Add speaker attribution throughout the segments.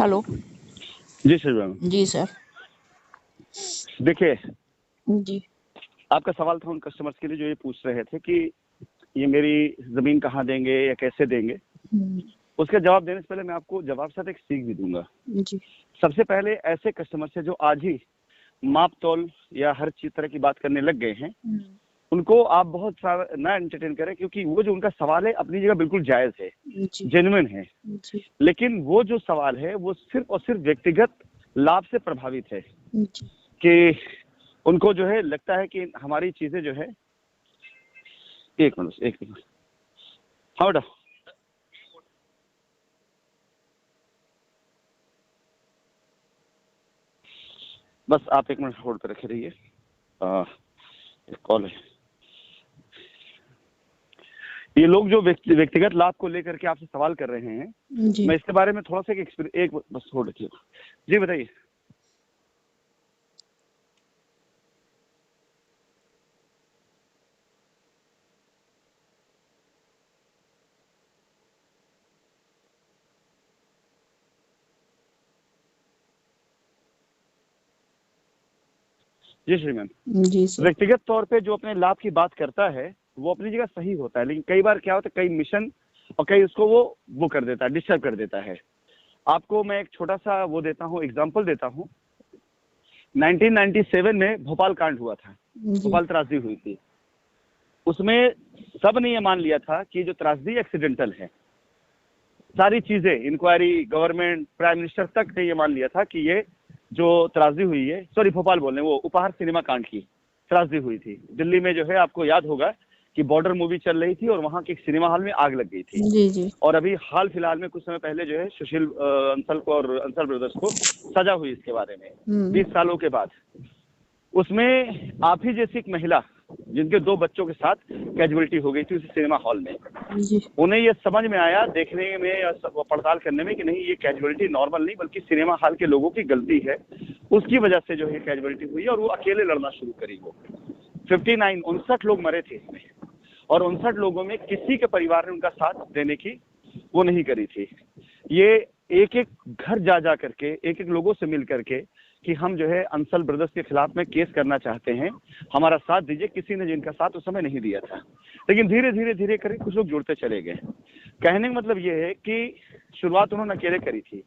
Speaker 1: Hello.
Speaker 2: जी श्रीराम।
Speaker 1: जी sir.
Speaker 2: देखिए,
Speaker 1: जी।
Speaker 2: आपका सवाल था उन कस्टमर्स के लिए जो ये पूछ रहे थे कि ये मेरी जमीन कहाँ देंगे या कैसे देंगे। उसका जवाब देने से पहले मैं आपको जवाब साथ एक सीख भी दूंगा।
Speaker 1: जी।
Speaker 2: सबसे पहले ऐसे कस्टमर से जो आज ही माप तोल या हर चीज तरह की बात करने लग गए हैं, उनको आप बहुत सारा ना एंटरटेन करें, क्योंकि वो जो उनका सवाल है अपनी जगह बिल्कुल जायज है, जेन्युइन है। लेकिन वो जो सवाल है वो सिर्फ और सिर्फ व्यक्तिगत लाभ से प्रभावित है कि उनको जो है लगता है कि हमारी चीजें जो है। एक मिनट। हाँ बेटा। बस आप एक मिनट होल्ड पे रखे रहिए, एक कॉल है। ये लोग जो व्यक्तिगत लाभ को लेकर के आपसे सवाल कर रहे हैं, मैं इसके बारे में थोड़ा सा एक बस होल्ड रखिए। जी बताइए। जी श्रीमान।
Speaker 1: जी सर।
Speaker 2: व्यक्तिगत तौर पे जो अपने लाभ की बात करता है वो अपनी जगह सही होता है, लेकिन कई बार क्या होता है, कई मिशन और कई उसको वो कर देता है, डिस्टर्ब कर देता है। आपको मैं एक छोटा सा वो देता हूँ, एग्जांपल देता हूँ। 1997 में भोपाल कांड हुआ था, भोपाल त्रासदी हुई थी। उसमें सब ने ये मान लिया था कि जो त्रासदी एक्सीडेंटल है। सारी चीजें, इंक्वायरी, गवर्नमेंट, प्राइम मिनिस्टर तक ने ये मान लिया था कि ये जो त्रासदी हुई है, सॉरी भोपाल बोलने, वो उपहार सिनेमा कांड की त्रासदी हुई थी। दिल्ली में जो है, आपको याद होगा कि बॉर्डर मूवी चल रही थी और वहां के एक सिनेमा हॉल में आग लग गई थी।
Speaker 1: जी।
Speaker 2: और अभी हाल फिलहाल में कुछ समय पहले जो है सुशील अंसल को और अंसल ब्रदर्स को सजा हुई इसके बारे में 20 सालों के बाद। उसमें आप ही जैसी एक महिला जिनके 2 बच्चों के साथ कैजुअलिटी हो गई थी उस सिनेमा हॉल में। उन्हें ये समझ में आया देखने में या पड़ताल करने में कि नहीं, ये कैजुअलिटी नॉर्मल नहीं बल्कि सिनेमा हॉल के लोगों की गलती है, उसकी वजह से जो है कैजुअलिटी हुई है। और वो अकेले लड़ना शुरू करी। वो 59 लोग मरे थे इसमें, और 59 लोगों में किसी के परिवार ने उनका साथ देने की वो नहीं करी थी। ये एक एक घर जा करके एक एक लोगों से मिल करके कि हम जो है अंसल ब्रदर्स के खिलाफ में केस करना चाहते हैं, हमारा साथ दीजिए। किसी ने जिनका साथ उस समय नहीं दिया था, लेकिन धीरे धीरे करके कुछ लोग जुड़ते चले गए। कहने का मतलब ये है कि शुरुआत उन्होंने अकेले करी थी,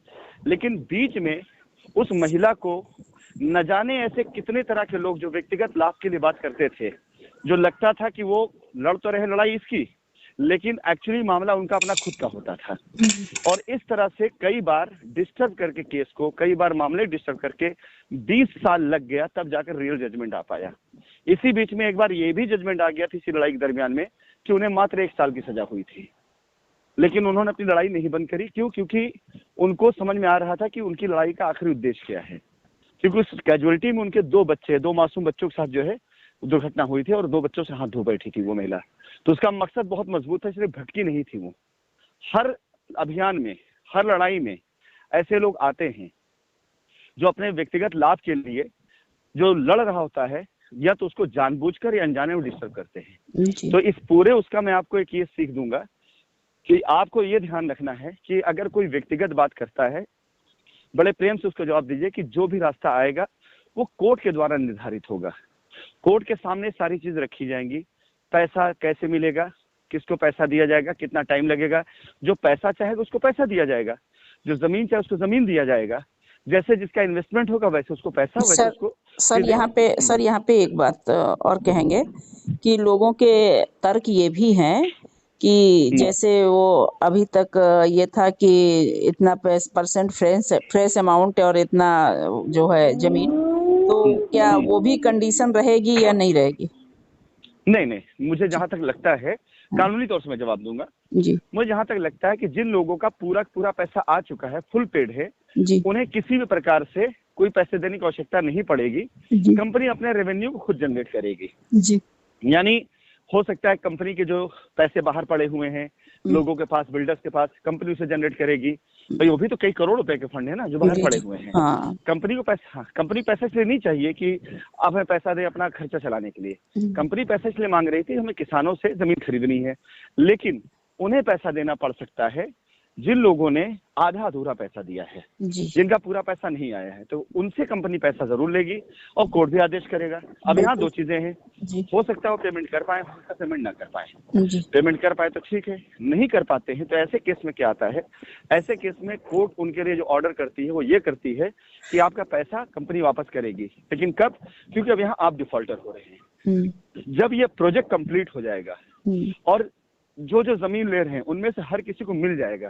Speaker 2: लेकिन बीच में उस महिला को न जाने ऐसे कितने तरह के लोग जो व्यक्तिगत लाभ के लिए बात करते थे, जो लगता था कि वो लड़ तो रहे लड़ाई इसकी, लेकिन एक्चुअली मामला उनका अपना खुद का होता था। और इस तरह से कई बार डिस्टर्ब करके केस को, कई बार मामले डिस्टर्ब करके 20 साल लग गया, तब जाकर रियल जजमेंट आ पाया। इसी बीच में एक बार ये भी जजमेंट आ गया था इसी लड़ाई के दरमियान में कि उन्हें मात्र 1 साल की सजा हुई थी, लेकिन उन्होंने अपनी लड़ाई नहीं बंद करी। क्यों? क्योंकि उनको समझ में आ रहा था कि उनकी लड़ाई का आखिरी उद्देश्य क्या है। क्योंकि उस कैजुअलिटी में उनके 2 बच्चे, 2 मासूम बच्चों के साथ जो है दुर्घटना हुई थी और 2 बच्चों से हाथ धो बैठी थी वो महिला। तो उसका मकसद बहुत मजबूत था, इसलिए भटकी नहीं थी वो। हर अभियान में, हर लड़ाई में ऐसे लोग आते हैं जो अपने व्यक्तिगत लाभ के लिए जो लड़ रहा होता है, या तो उसको जानबूझकर या अनजाने में डिस्टर्ब करते हैं। तो इस पूरे उसका मैं आपको एक ये सीख दूंगा कि आपको ये ध्यान रखना है कि अगर कोई व्यक्तिगत बात करता है, बड़े प्रेम से उसको जवाब दीजिए कि जो भी रास्ता आएगा वो कोर्ट के द्वारा निर्धारित होगा। कोर्ट के सामने सारी चीज रखी जाएंगी। पैसा कैसे मिलेगा, किसको पैसा दिया जाएगा, कितना टाइम लगेगा। जो पैसा चाहेगा उसको पैसा दिया जाएगा, जो जमीन चाहे उसको जमीन दिया जाएगा। जैसे जिसका इन्वेस्टमेंट होगा वैसे उसको पैसा, वैसे उसको।
Speaker 1: सर यहाँ पे एक बात और कहेंगे कि लोगों के तर्क ये भी हैं कि जैसे वो अभी तक ये था कि इतना परसेंट फ्रेश अमाउंट और इतना जो है जमीन, तो क्या वो भी कंडीशन रहेगी या नहीं रहेगी?
Speaker 2: नहीं, मुझे जहां तक लगता है, कानूनी तौर से मैं जवाब दूंगा जी। मुझे जहां तक लगता है कि जिन लोगों का पूरा पैसा आ चुका है, फुल पेड है जी, उन्हें किसी भी प्रकार से कोई पैसे देने की आवश्यकता नहीं पड़ेगी। कंपनी अपने रेवेन्यू को खुद जनरेट करेगी जी। यानी हो सकता है कंपनी के जो पैसे बाहर पड़े हुए हैं लोगों के पास, बिल्डर्स के पास, कंपनी उसे जनरेट करेगी। भाई वो भी तो कई करोड़ रुपए के फंड है ना जो बाहर पड़े हुए हैं। कंपनी को पैसा, कंपनी पैसा इसलिए नहीं चाहिए कि आप हमें पैसा दे अपना खर्चा चलाने के लिए। कंपनी पैसा इसलिए मांग रही थी, हमें किसानों से जमीन खरीदनी है, लेकिन उन्हें पैसा देना पड़ सकता है जिन लोगों ने आधा अधूरा पैसा दिया है,
Speaker 1: जी
Speaker 2: जिनका पूरा पैसा नहीं आया है, तो उनसे कंपनी पैसा जरूर लेगी और कोर्ट भी आदेश करेगा। अब यहाँ दो चीजें हैं,
Speaker 1: जी
Speaker 2: हो सकता है वो पेमेंट कर पाए, हो सकता है पेमेंट ना कर पाए।
Speaker 1: जी
Speaker 2: पेमेंट कर पाए तो ठीक है, नहीं कर पाते हैं तो ऐसे केस में क्या आता है, ऐसे केस में कोर्ट उनके लिए जो ऑर्डर करती है वो ये करती है कि आपका पैसा कंपनी वापस करेगी। लेकिन कब? क्योंकि अब यहाँ आप डिफॉल्टर हो रहे हैं। जब ये प्रोजेक्ट कंप्लीट हो जाएगा और जो जो जमीन ले रहे हैं उनमें से हर किसी को मिल जाएगा,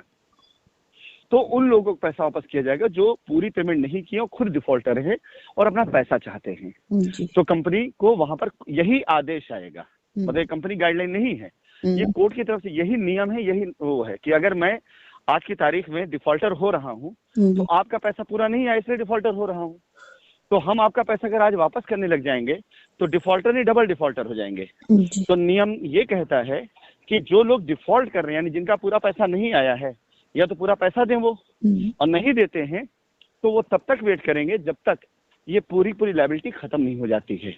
Speaker 2: तो उन लोगों को पैसा वापस किया जाएगा जो पूरी पेमेंट नहीं किए और खुद डिफॉल्टर है और अपना पैसा चाहते हैं। तो कंपनी को वहां पर यही आदेश आएगा, मतलब कंपनी गाइडलाइन नहीं है, ये कोर्ट की तरफ से यही नियम है, यही वो है कि अगर मैं आज की तारीख में डिफॉल्टर हो रहा हूँ तो आपका पैसा पूरा नहीं आया इसलिए डिफॉल्टर हो रहा हूँ, तो हम आपका पैसा अगर आज वापस करने लग जाएंगे तो डिफॉल्टर नहीं डबल डिफॉल्टर हो जाएंगे। तो नियम ये कहता है कि जो लोग डिफॉल्ट कर रहे हैं, यानी जिनका पूरा पैसा नहीं आया है, या तो पूरा पैसा दें वो, और नहीं देते हैं तो वो तब तक वेट करेंगे जब तक ये पूरी लायबिलिटी खत्म नहीं हो जाती है।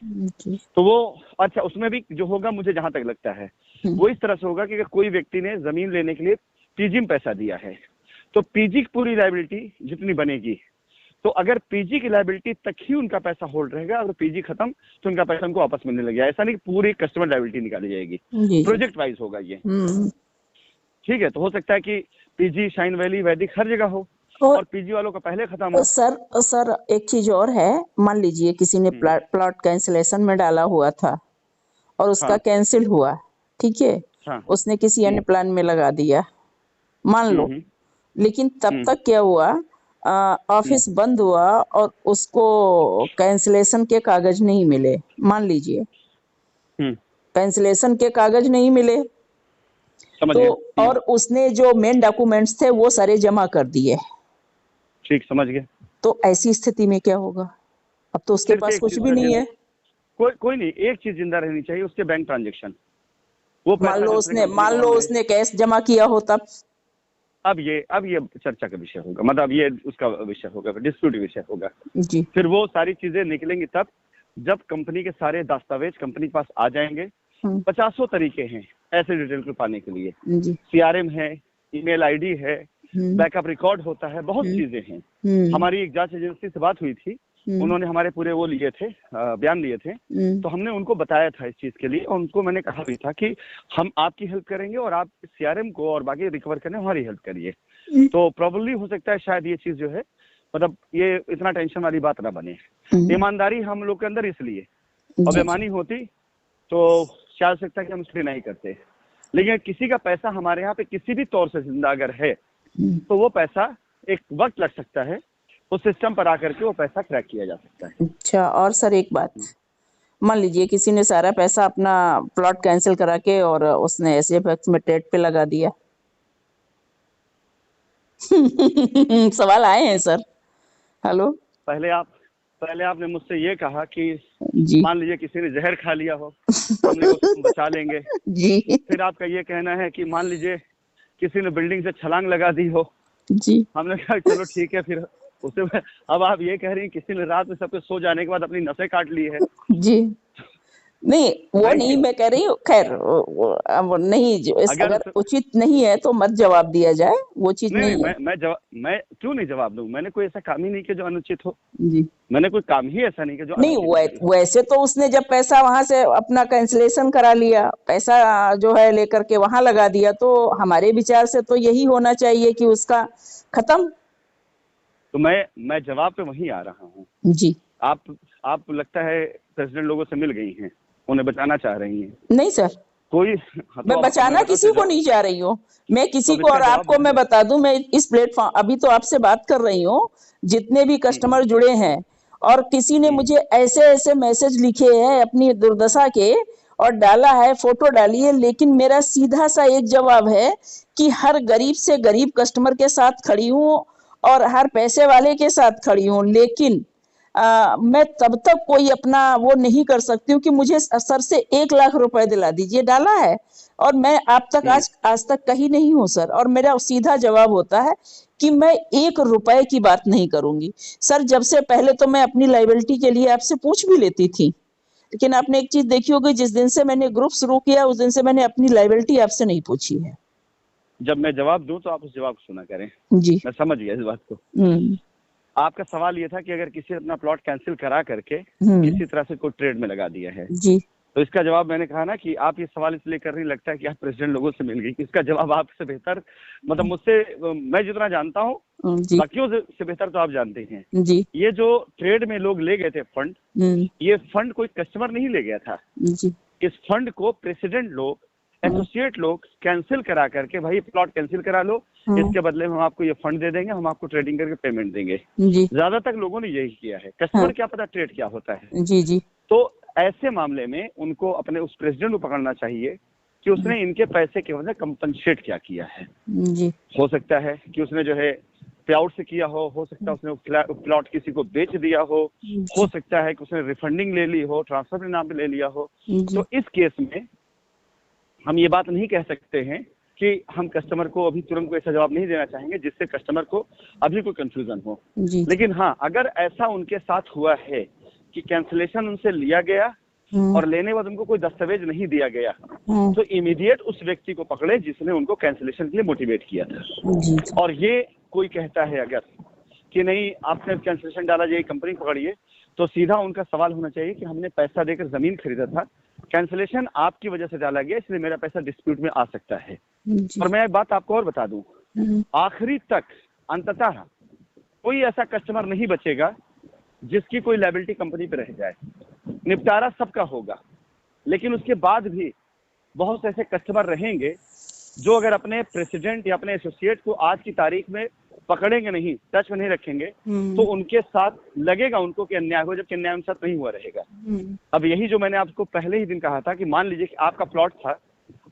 Speaker 2: तो वो अच्छा, उसमें भी जो होगा मुझे जहां तक लगता है वो इस तरह से होगा कि अगर कोई व्यक्ति ने जमीन लेने के लिए पीजी में पैसा दिया है तो पीजी की पूरी लायबिलिटी जितनी बनेगी, तो अगर पीजी की लायबिलिटी तक ही उनका पैसा होल्ड रहेगा, अगर पीजी खत्म तो उनका पैसा उनको वापस मिलने लग जाएगा। ऐसा नहीं कि पूरी कस्टमर लायबिलिटी निकाली जाएगी, प्रोजेक्ट वाइज होगा ये। ठीक है, तो हो सकता है कि पीजी, शाइन वैली, वैदिक हर जगह हो और पीजी वालों का पहले खत्म हो।
Speaker 1: सर एक चीज और है, मान लीजिए किसी ने प्लॉट कैंसिलेशन में डाला हुआ था और उसका कैंसिल हुआ, ठीक है, उसने किसी अन्य प्लान में लगा दिया, मान लो, लेकिन तब तक क्या हुआ, ऑफिस बंद हुआ और उसको कैंसिलेशन के कागज नहीं मिले, मान लीजिए कैंसिलेशन के कागज नहीं मिले, तो और उसने जो मेन डॉक्यूमेंट्स थे वो सारे जमा कर दिए।
Speaker 2: ठीक, समझ गए।
Speaker 1: तो ऐसी स्थिति में क्या होगा? अब तो उसके पास कुछ भी नहीं है।
Speaker 2: कोई नहीं, एक चीज जिंदा रहनी चाहिए, उसके बैंक ट्रांजैक्शन। वो
Speaker 1: मान लो उसने कैश जमा किया हो तब।
Speaker 2: अब ये चर्चा का विषय होगा, मतलब ये उसका विषय होगा, डिस्प्यूट विषय होगा
Speaker 1: जी।
Speaker 2: फिर वो सारी चीजें निकलेंगी तब जब कंपनी के सारे दस्तावेज कंपनी के पास आ जाएंगे। 50 तरीके हैं ऐसे डिटेल को पाने के लिए, CRM है, ईमेल आईडी है, बैकअप रिकॉर्ड होता है, बहुत चीजें हैं। हमारी एक जांच एजेंसी से बात हुई थी, उन्होंने हमारे पूरे वो लिए थे, बयान लिए थे, तो हमने उनको बताया था इस चीज के लिए, और उनको मैंने कहा भी था कि हम आपकी हेल्प करेंगे और आप CRM को और बाकी रिकवर करने हमारी हेल्प करिए। तो प्रॉब्लली हो सकता है शायद ये चीज जो है, मतलब ये इतना टेंशन वाली बात ना बने। ईमानदारी हम लोग के अंदर इसलिए, और बेईमानी होती तो शायद सकता है कि हम इसलिए नहीं करते। लेकिन किसी का पैसा हमारे यहाँ पे किसी भी तौर से जिंदा अगर है तो वो पैसा एक वक्त लग सकता है, उस सिस्टम पर आकर के वो पैसा क्रैक किया जा सकता है।
Speaker 1: अच्छा, और सर एक बात, मान लीजिए किसी ने सारा पैसा अपना प्लॉट कैंसिल करा के और उसने SFX में ट्रेड पे लगा दिया। सवाल आए हैं सर। हेलो,
Speaker 2: पहले आपने मुझसे ये कहा कि
Speaker 1: जी,
Speaker 2: मान लीजिए किसी ने जहर खा लिया हो, हमने उसको बचा लेंगे
Speaker 1: जी।
Speaker 2: फिर आपका ये कहना है कि मान लीजिए किसी ने बिल्डिंग से छलांग लगा दी हो,
Speaker 1: जी,
Speaker 2: हमने कहा चलो ठीक है फिर उसे। अब आप ये कह रही हैं किसी ने रात में सबके सो जाने के बाद अपनी नसें काट ली है।
Speaker 1: जी, नहीं वो नहीं मैं कह रही हूँ, खैर अब नहीं, अगर उचित नहीं है तो मत जवाब दिया जाए, वो चीज नहीं है।
Speaker 2: मैं क्यों नहीं जवाब दूं? मैंने कोई ऐसा काम ही नहीं किया जो अनुचित हो।
Speaker 1: जी,
Speaker 2: मैंने कोई काम ही ऐसा नहीं किया जो
Speaker 1: नहीं। वैसे तो उसने जब पैसा वहां से अपना कैंसिलेशन करा लिया, पैसा जो है लेकर के वहां लगा दिया, तो हमारे विचार से तो यही होना चाहिए कि उसका खत्म।
Speaker 2: तो मैं जवाब पे वहीं आ रहा हूँ
Speaker 1: जी।
Speaker 2: आप लगता है प्रेसिडेंट लोगों से मिल गई हैं, उन्हें बचाना चाह रही हैं।
Speaker 1: नहीं सर,
Speaker 2: कोई
Speaker 1: मैं बचाना किसी को नहीं चाह रही हूँ, मैं किसी को, और आपको मैं बता दूं, मैं इस प्लेटफॉर्म अभी तो आपसे बात कर रही हूँ, जितने भी कस्टमर जुड़े हैं, और किसी ने मुझे ऐसे ऐसे मैसेज लिखे हैं अपनी दुर्दशा के और डाला है, फोटो डाली है, लेकिन मेरा सीधा सा एक जवाब है कि हर गरीब से गरीब कस्टमर के साथ खड़ी हूँ और हर पैसे वाले के साथ खड़ी हूँ, लेकिन मैं तब तक कोई अपना वो नहीं कर सकती हूँ कि मुझे सर से 1 लाख रुपए दिला दीजिए, डाला है, और मैं आप तक आज तक कहीं नहीं हूँ सर, और मेरा सीधा जवाब होता है कि मैं 1 रुपए की बात नहीं करूंगी सर। जब से पहले तो मैं अपनी लाइबिलिटी के लिए आपसे पूछ भी लेती थी, लेकिन आपने एक चीज देखी होगी, जिस दिन से मैंने ग्रुप शुरू किया उस दिन से मैंने अपनी लाइबिलिटी आपसे नहीं पूछी है।
Speaker 2: जब मैं जवाब दूं तो आप उस जवाब को सुना करें।
Speaker 1: जी।
Speaker 2: मैं समझ गया इस बात को। आपका सवाल ये था कि अगर किसी ने अपना प्लॉट कैंसिल करा करके किसी तरह से कोई ट्रेड में लगा दिया है,
Speaker 1: जी।
Speaker 2: तो इसका जवाब मैंने कहा ना कि आप ये सवाल इसलिए कर रही, लगता है कि आप प्रेसिडेंट लोगों से मिल गई। इसका जवाब आपसे बेहतर, मतलब मुझसे, मैं जितना जानता हूँ बाकियों से बेहतर तो आप जानते हैं जी। ये जो ट्रेड में लोग ले गए थे फंड, ये फंड कोई कस्टमर नहीं ले गया था जी। इस फंड को प्रेसिडेंट लोग, एसोसिएट लोग कैंसिल करा करके, भाई प्लॉट कैंसिल करा लो, इसके बदले में हम आपको ये फंड दे देंगे, हम आपको ट्रेडिंग करके पेमेंट देंगे जी। ज्यादातर लोगों ने यही किया है। कस्टमर क्या पता ट्रेड क्या होता है जी जी। तो ऐसे मामले में उनको अपने उस प्रेसिडेंट को पकड़ना चाहिए कि उसने इनके पैसे की वजह कंपनसेट क्या किया है जी। हो सकता है कि उसने जो है पे आउट से किया हो सकता है उसने प्लॉट किसी को बेच दिया हो सकता है कि उसने रिफंडिंग ले ली हो, ट्रांसफर के नाम पे ले लिया हो। तो इस केस में हम ये बात नहीं कह सकते हैं कि हम कस्टमर को अभी तुरंत कोई ऐसा जवाब नहीं देना चाहेंगे जिससे कस्टमर को अभी कोई कंफ्यूजन हो जी। लेकिन हाँ, अगर ऐसा उनके साथ हुआ है कि कैंसिलेशन उनसे लिया गया और लेने के बाद उनको कोई दस्तावेज नहीं दिया गया, तो इमीडिएट उस व्यक्ति को पकड़े जिसने उनको कैंसिलेशन के लिए मोटिवेट किया था जी। और ये कोई कहता है अगर कि नहीं आपने कैंसिलेशन डाला, ये कंपनी पकड़िए, तो सीधा उनका सवाल होना चाहिए कि हमने पैसा देकर जमीन खरीदा था, कैंसिलेशन आपकी वजह से डाला गया, इसलिए मेरा पैसा डिस्प्यूट में आ सकता है। और मैं एक बात आपको और बता दूं, आखिरी तक अंततः कोई ऐसा कस्टमर नहीं बचेगा जिसकी कोई लायबिलिटी कंपनी पे रह जाए। निपटारा सबका होगा, लेकिन उसके बाद भी बहुत से ऐसे कस्टमर रहेंगे जो अगर अपने प्रेसिडेंट या अपने एसोसिएट को आज की तारीख में पकड़ेंगे नहीं, टच में नहीं रखेंगे, तो उनके साथ लगेगा उनको कि अन्याय हो, जबकि अन्याय उनके साथ नहीं हुआ रहेगा। अब यही जो मैंने आपको पहले ही दिन कहा था कि मान लीजिए कि आपका प्लॉट था,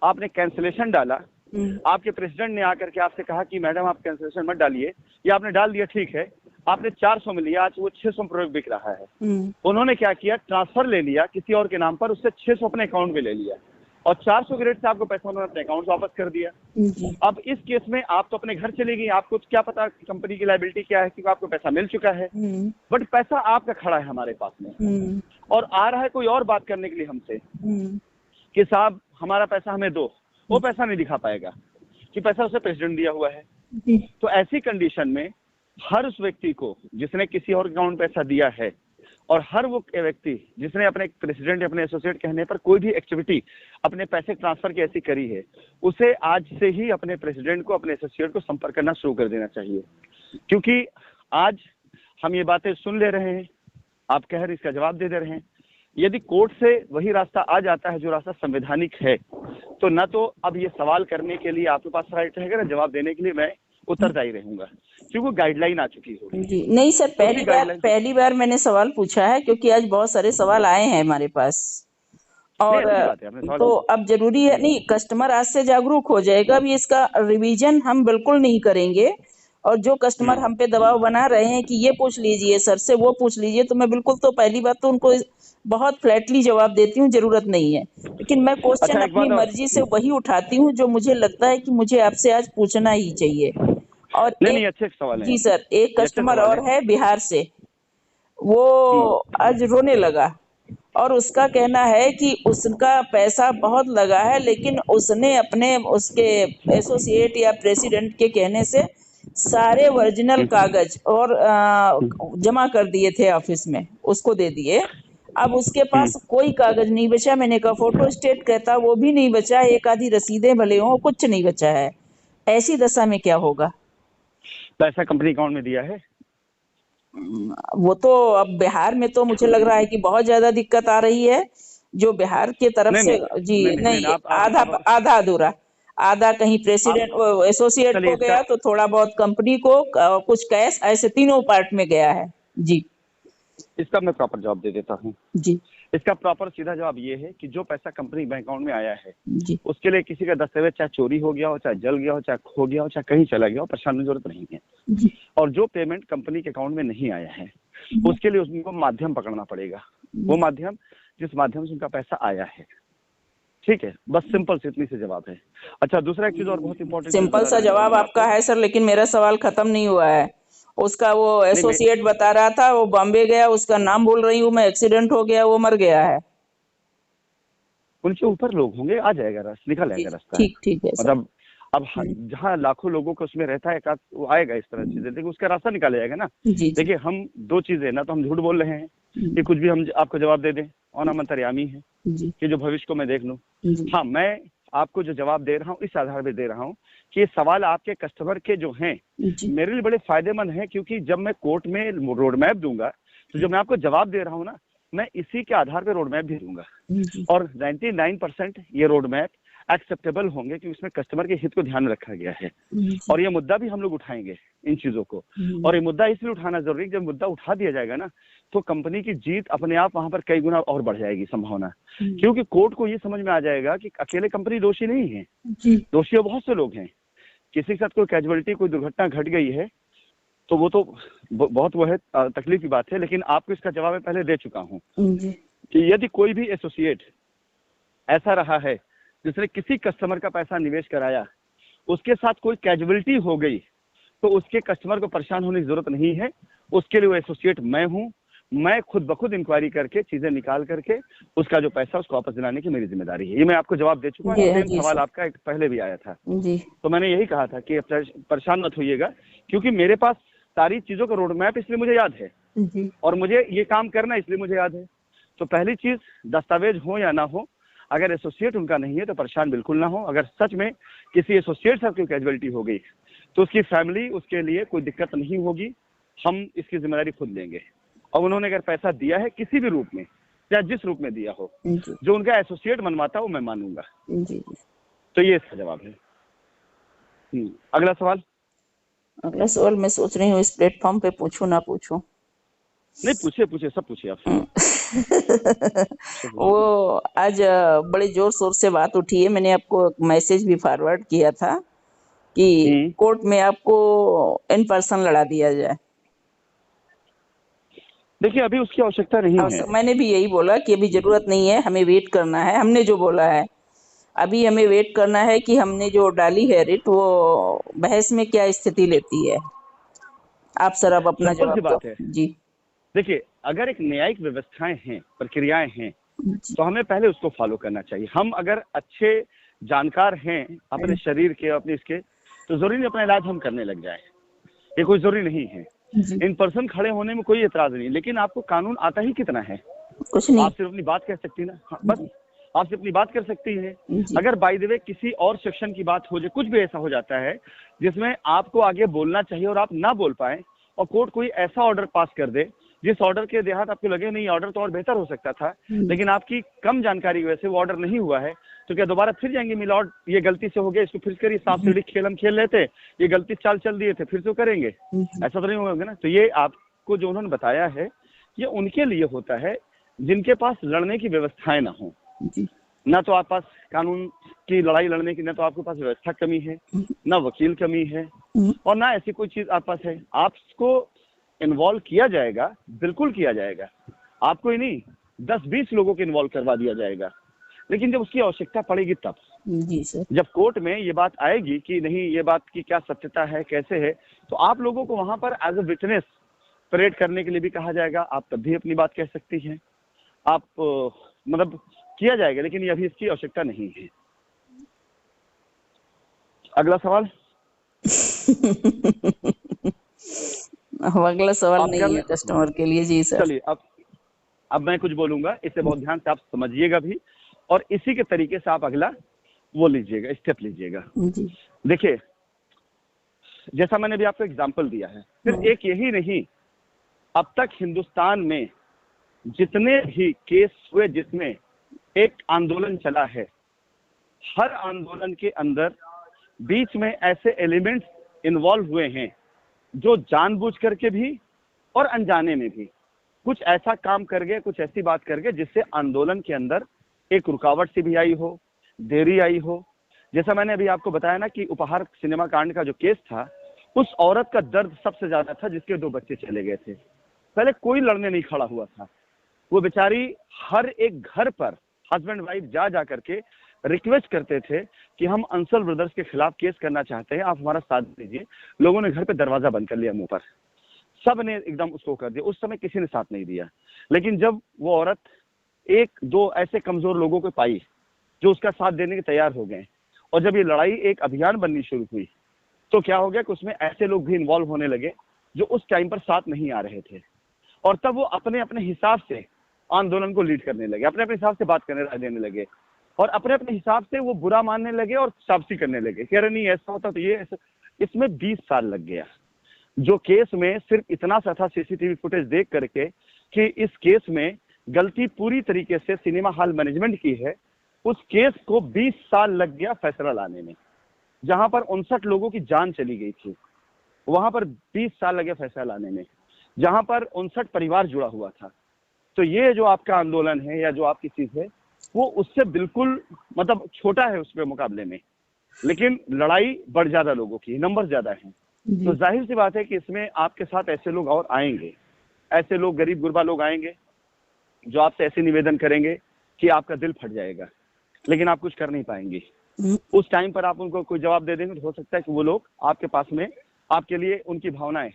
Speaker 2: आपने कैंसिलेशन डाला, आपके प्रेसिडेंट ने आकर के आपसे कहा कि मैडम आप कैंसिलेशन मत डालिए, या आपने डाल दिया, ठीक है, आपने 400 में लिया, आज वो 600 में बिक रहा है। उन्होंने क्या किया, ट्रांसफर ले लिया किसी और के नाम पर, उससे 600 अपने अकाउंट में ले लिया और 400 के रेट से आपको पैसा उन्होंने अपने अकाउंट वापस कर दिया। अब इस केस में आप तो अपने घर चले गई, आपको क्या पता कंपनी की लायबिलिटी क्या है, क्योंकि आपको पैसा मिल चुका है, बट पैसा आपका खड़ा है हमारे पास में और आ रहा है कोई और बात करने के लिए हमसे कि साहब हमारा पैसा हमें दो, वो पैसा नहीं दिखा पाएगा कि पैसा उसे प्रेसिडेंट दिया हुआ है। तो ऐसी कंडीशन में हर उस व्यक्ति को जिसने किसी और अकाउंट पैसा दिया है और हर वो व्यक्ति जिसने अपने प्रेसिडेंट या अपने एसोसिएट कहने पर कोई भी एक्टिविटी अपने पैसे ट्रांसफर की ऐसी करी है, उसे आज से ही अपने प्रेसिडेंट को, अपने एसोसिएट को संपर्क करना शुरू कर देना चाहिए। क्योंकि आज हम ये बातें सुन ले रहे हैं, आप कह रहे, इसका जवाब दे रहे हैं। यदि कोर्ट से वही रास्ता आ जाता है जो रास्ता संवैधानिक है, तो न तो अब ये सवाल करने के लिए आपके पास राइट रहेगा, ना जवाब देने के लिए मैं उत्तरदायी रहूंगा, क्योंकि गाइडलाइन आ चुकी होगी जी।
Speaker 1: नहीं सर, पहली बार मैंने सवाल पूछा है, क्योंकि आज बहुत सारे सवाल आए हैं हमारे पास और तो अब जरूरी है, नहीं कस्टमर आज से जागरूक हो जाएगा। अब इसका रिवीजन हम बिल्कुल नहीं करेंगे और जो कस्टमर हम पे दबाव बना रहे हैं कि ये पूछ लीजिए सर से, वो पूछ लीजिए, तो मैं बिल्कुल, तो पहली बात तो उनको बहुत फ्लैटली जवाब देती हूँ, जरूरत नहीं है, लेकिन मैं क्वेश्चन अपनी मर्जी से वही उठाती हूँ जो मुझे लगता है कि मुझे आपसे आज पूछना ही चाहिए। और
Speaker 2: नहीं, अच्छे सवाल है
Speaker 1: जी सर, एक कस्टमर और है बिहार से, वो आज रोने लगा और उसका कहना है कि उसका पैसा बहुत लगा है, लेकिन उसने अपने उसके एसोसिएट या प्रेसिडेंट के कहने से सारे ओरिजिनल कागज और जमा कर दिए थे ऑफिस में, उसको दे दिए। अब उसके पास कोई कागज नहीं बचा। मैंने कहा फोटो स्टेट, कहता वो भी नहीं बचा, एक आधी रसीदें भले हो, कुछ नहीं बचा है। ऐसी दशा में क्या होगा?
Speaker 2: पैसा कंपनी अकाउंट में दिया है
Speaker 1: वो तो अब बिहार में तो मुझे लग रहा है कि बहुत ज्यादा दिक्कत आ रही है, जो बिहार के तरफ से जी नहीं, आधा अधूरा, आधा कहीं प्रेसिडेंट एसोसिएट को गया, तो थोड़ा बहुत कंपनी को, कुछ कैश, ऐसे तीनों पार्ट में गया है जी।
Speaker 2: इसका मैं प्रॉपर जवाब दे देता हूँ
Speaker 1: जी।
Speaker 2: इसका प्रॉपर सीधा जवाब ये है कि जो पैसा कंपनी बैंक अकाउंट में आया है जी, उसके लिए किसी का दस्तावेज चाहे चोरी हो गया हो, चाहे जल गया हो, चाहे खो गया हो, चाहे कहीं चला गया हो, परेशान की जरूरत नहीं है जी। और जो पेमेंट कंपनी के अकाउंट में नहीं आया है उसके लिए उनको माध्यम पकड़ना पड़ेगा, वो माध्यम जिस माध्यम से उनका पैसा आया है, ठीक है, बस सिंपल से इतनी से जवाब है। अच्छा, दूसरा एक चीज और बहुत इंपॉर्टेंट,
Speaker 1: सिंपल सा जवाब आपका है सर, लेकिन मेरा सवाल खत्म नहीं हुआ है। उसका वो एसोसिएट बता रहा था, वो बॉम्बे गया, उसका नाम भूल रही हूँ मैं, एक्सीडेंट हो गया, वो मर गया है।
Speaker 2: उनके ऊपर लोग होंगे, आ जाएगा रास्ता, निकल आएगा रास्ता।
Speaker 1: ठीक है
Speaker 2: मतलब अब जहाँ लाखों लोगों को उसमें रहता है एक आध वो आएगा इस तरह चीजें, देखिए उसका रास्ता निकाला जाएगा ना। देखिए हम दो चीजें ना, तो हम झूठ बोल रहे हैं कि कुछ भी हम आपको जवाब दे दें, और हम अंतर्यामी है कि जो भविष्य को मैं देख लूं। हाँ, मैं आपको जो जवाब दे रहा हूँ इस आधार पर दे रहा हूँ कि ये सवाल आपके कस्टमर के जो हैं मेरे लिए बड़े फायदेमंद हैं, क्योंकि जब मैं कोर्ट में रोड मैप दूंगा तो जब मैं आपको जवाब दे रहा हूँ ना, मैं इसी के आधार पर रोड मैप भी दूंगा, और 99% ये रोड मैप एक्सेप्टेबल होंगे, क्योंकि इसमें कस्टमर के हित को ध्यान में रखा गया है। और ये मुद्दा भी हम लोग उठाएंगे इन चीजों को, और ये मुद्दा इसलिए उठाना जरूरी है, जब मुद्दा उठा दिया जाएगा ना तो कंपनी की जीत अपने आप वहां पर कई गुना और बढ़ जाएगी संभावना, क्योंकि कोर्ट को ये समझ में आ जाएगा कि अकेले कंपनी दोषी नहीं है, दोषी बहुत से लोग हैं। किसी के साथ कोई कैजुअलिटी, कोई दुर्घटना घट गई है तो वो तो बहुत वो है तकलीफ की बात है, लेकिन आपको इसका जवाब मैं पहले दे चुका हूँ कि यदि कोई भी एसोसिएट ऐसा रहा है जिसने किसी कस्टमर का पैसा निवेश कराया, उसके साथ कोई कैजुअलिटी हो गई, तो उसके कस्टमर को परेशान होने की जरूरत नहीं है। उसके लिए वो एसोसिएट मैं हूँ, मैं खुद ब खुद इंक्वायरी करके चीजें निकाल करके उसका जो पैसा उसको वापस दिलाने की मेरी जिम्मेदारी है। ये मैं आपको जवाब दे चुका हूँ। सेम सवाल आपका एक पहले भी आया था तो मैंने यही कहा था कि परेशान मत होइएगा, क्योंकि मेरे पास सारी चीजों का रोड मैप इसलिए मुझे याद है और मुझे ये काम करना इसलिए मुझे याद है। तो पहली चीज, दस्तावेज हो या ना हो, अगर एसोसिएट उनका नहीं है तो परेशान बिल्कुल ना हो। अगर सच में किसी एसोसिएट से कोई कैजुअलिटी हो गई तो उसकी फैमिली, उसके लिए कोई दिक्कत नहीं होगी, हम इसकी जिम्मेदारी खुद लेंगे। और उन्होंने अगर पैसा दिया है किसी भी रूप में, चाहे जिस रूप में दिया हो, जो उनका एसोसिएट मनवाता वो मैं मानूंगा। तो ये इसका जवाब है। अगला सवाल।
Speaker 1: अगला सवाल मैं सोच रही हूँ इस प्लेटफॉर्म पे पूछूं ना पूछूं।
Speaker 2: नहीं, पूछिए पूछिए, सब पूछिए आप।
Speaker 1: वो आज बड़े जोर शोर से बात उठी है, मैंने आपको मैसेज भी फॉरवर्ड किया था कि कोर्ट में आपको इन पर्सन लड़ा दिया जाए।
Speaker 2: देखिए अभी उसकी आवश्यकता नहीं है।
Speaker 1: मैंने भी यही बोला कि अभी जरूरत नहीं है, हमें वेट करना है। हमने जो बोला है अभी हमें वेट करना है कि हमने जो डाली है रिट वो बहस में क्या स्थिति लेती है। आप सर अब अपना जवाब दो। जी
Speaker 2: देखिए, अगर एक न्यायिक व्यवस्थाएं हैं, प्रक्रियाएं हैं, तो हमें पहले उसको फॉलो करना चाहिए। हम अगर अच्छे जानकार हैं अपने शरीर के, अपने इसके, तो जरूरी नहीं अपना इलाज हम करने लग जाए, ये कोई जरूरी नहीं है। इन पर्सन खड़े होने में कोई एतराज नहीं, लेकिन आपको कानून आता ही कितना है?
Speaker 1: कुछ नहीं।
Speaker 2: आप सिर्फ अपनी बात कह सकती ना, बस आप सिर्फ अपनी बात कर सकती है। अगर बाय द वे किसी और सेक्शन की बात हो जाए, कुछ भी ऐसा हो जाता है जिसमें आपको आगे बोलना चाहिए और आप ना बोल पाए, और कोर्ट कोई ऐसा ऑर्डर पास कर दे जिस ऑर्डर के देहात आपको लगे नहीं ऑर्डर तो और बेहतर हो सकता था, लेकिन आपकी कम जानकारी की वजह से वो ऑर्डर नहीं हुआ है, तो क्या दोबारा फिर जाएंगे मिलॉर्ड ये गलती से हो गया, इसको फिर करिए, सांप सीढ़ी खेल हम खेल लेते, ये गलती चाल चल दिए थे, फिर से करेंगे? ऐसा तो नहीं होगा ना। तो ये आपको जो उन्होंने बताया है ये उनके लिए होता है जिनके पास लड़ने की व्यवस्थाएं ना हो। ना तो आपके पास कानून की लड़ाई लड़ने की, ना तो आपके पास व्यवस्था कमी है, ना वकील कमी है, और ना ऐसी कोई चीज आपके पास है। आपको इन्वॉल्व किया जाएगा, बिल्कुल किया जाएगा, आपको ही नहीं 10-20 लोगों को इन्वॉल्व करवा दिया जाएगा, लेकिन जब उसकी आवश्यकता पड़ेगी तब।
Speaker 1: जी सर।
Speaker 2: जब कोर्ट में ये बात आएगी कि नहीं ये बात की क्या सत्यता है, कैसे है, तो आप लोगों को वहां पर एज ए विटनेस परेड करने के लिए भी कहा जाएगा, आप तब भी अपनी बात कह सकती हैं, आप मतलब किया जाएगा, लेकिन ये अभी इसकी आवश्यकता नहीं है। अगला सवाल।
Speaker 1: अगला सवाल नहीं है कस्टमर के लिए। जी सर।
Speaker 2: चलिए अब मैं कुछ बोलूंगा, इसे बहुत ध्यान से आप समझिएगा भी, और इसी के तरीके से आप अगला वो लीजिएगा, स्टेप लीजिएगा। देखिए, जैसा मैंने भी आपको एग्जांपल दिया है, सिर्फ एक यही नहीं, अब तक हिंदुस्तान में जितने भी केस हुए जिसमें एक आंदोलन चला है, हर आंदोलन के अंदर बीच में ऐसे एलिमेंट्स इन्वॉल्व हुए हैं जो जानबूझ करके भी और अनजाने में भी कुछ ऐसा काम कर गए, कुछ ऐसी बात कर गए जिससे आंदोलन के अंदर एक रुकावट सी भी आई हो, देरी आई हो। जैसा मैंने अभी आपको बताया ना कि उपहार सिनेमा कांड का जो केस था, उस औरत का दर्द सबसे ज्यादा था जिसके 2 बच्चे चले गए थे। पहले कोई लड़ने नहीं खड़ा हुआ था, वो बेचारी हर एक घर पर हस्बैंड वाइफ जा करके रिक्वेस्ट करते थे कि हम अंसल ब्रदर्स के खिलाफ केस करना चाहते हैं, आप हमारा साथ दीजिए। लोगों ने घर पे दरवाजा बंद कर लिया मुंह पर, सब ने एकदम उसको कर दिया। उस समय किसी ने साथ नहीं दिया, लेकिन जब वो औरत 1-2 ऐसे कमजोर लोगों को पाई जो उसका साथ देने के तैयार हो गए, और जब ये लड़ाई एक अभियान बननी शुरू हुई तो क्या हो गया कि उसमें ऐसे लोग भी इन्वॉल्व होने लगे जो उस टाइम पर साथ नहीं आ रहे थे, और तब वो अपने अपने हिसाब से आंदोलन को लीड करने लगे, अपने अपने हिसाब से बात करने राय देने लगे, और अपने अपने हिसाब से वो बुरा मानने लगे और शाबाशी करने लगे, कह रहे नहीं ऐसा होता तो ये ऐसा। इसमें 20 साल लग गया। जो केस में सिर्फ इतना सा था सीसीटीवी फुटेज देख करके कि इस केस में गलती पूरी तरीके से सिनेमा हॉल मैनेजमेंट की है, उस केस को 20 साल लग गया फैसला लाने में। जहां पर 59 लोगों की जान चली गई थी, वहां पर 20 साल लगे फैसला लाने में, जहां पर 59 परिवार जुड़ा हुआ था। तो ये जो आपका आंदोलन है या जो आपकी चीज है वो उससे बिल्कुल मतलब छोटा है उसके मुकाबले में, लेकिन लड़ाई बढ़ ज्यादा लोगों की, नंबर ज्यादा है। तो जाहिर सी बात है कि इसमें आपके साथ ऐसे लोग और आएंगे, ऐसे लोग गरीब गुरबा लोग आएंगे जो आपसे ऐसे निवेदन करेंगे कि आपका दिल फट जाएगा, लेकिन आप कुछ कर नहीं पाएंगे। उस टाइम पर आप उनको कोई जवाब दे देंगे तो हो सकता है कि वो लोग आपके पास में आपके लिए उनकी भावनाएं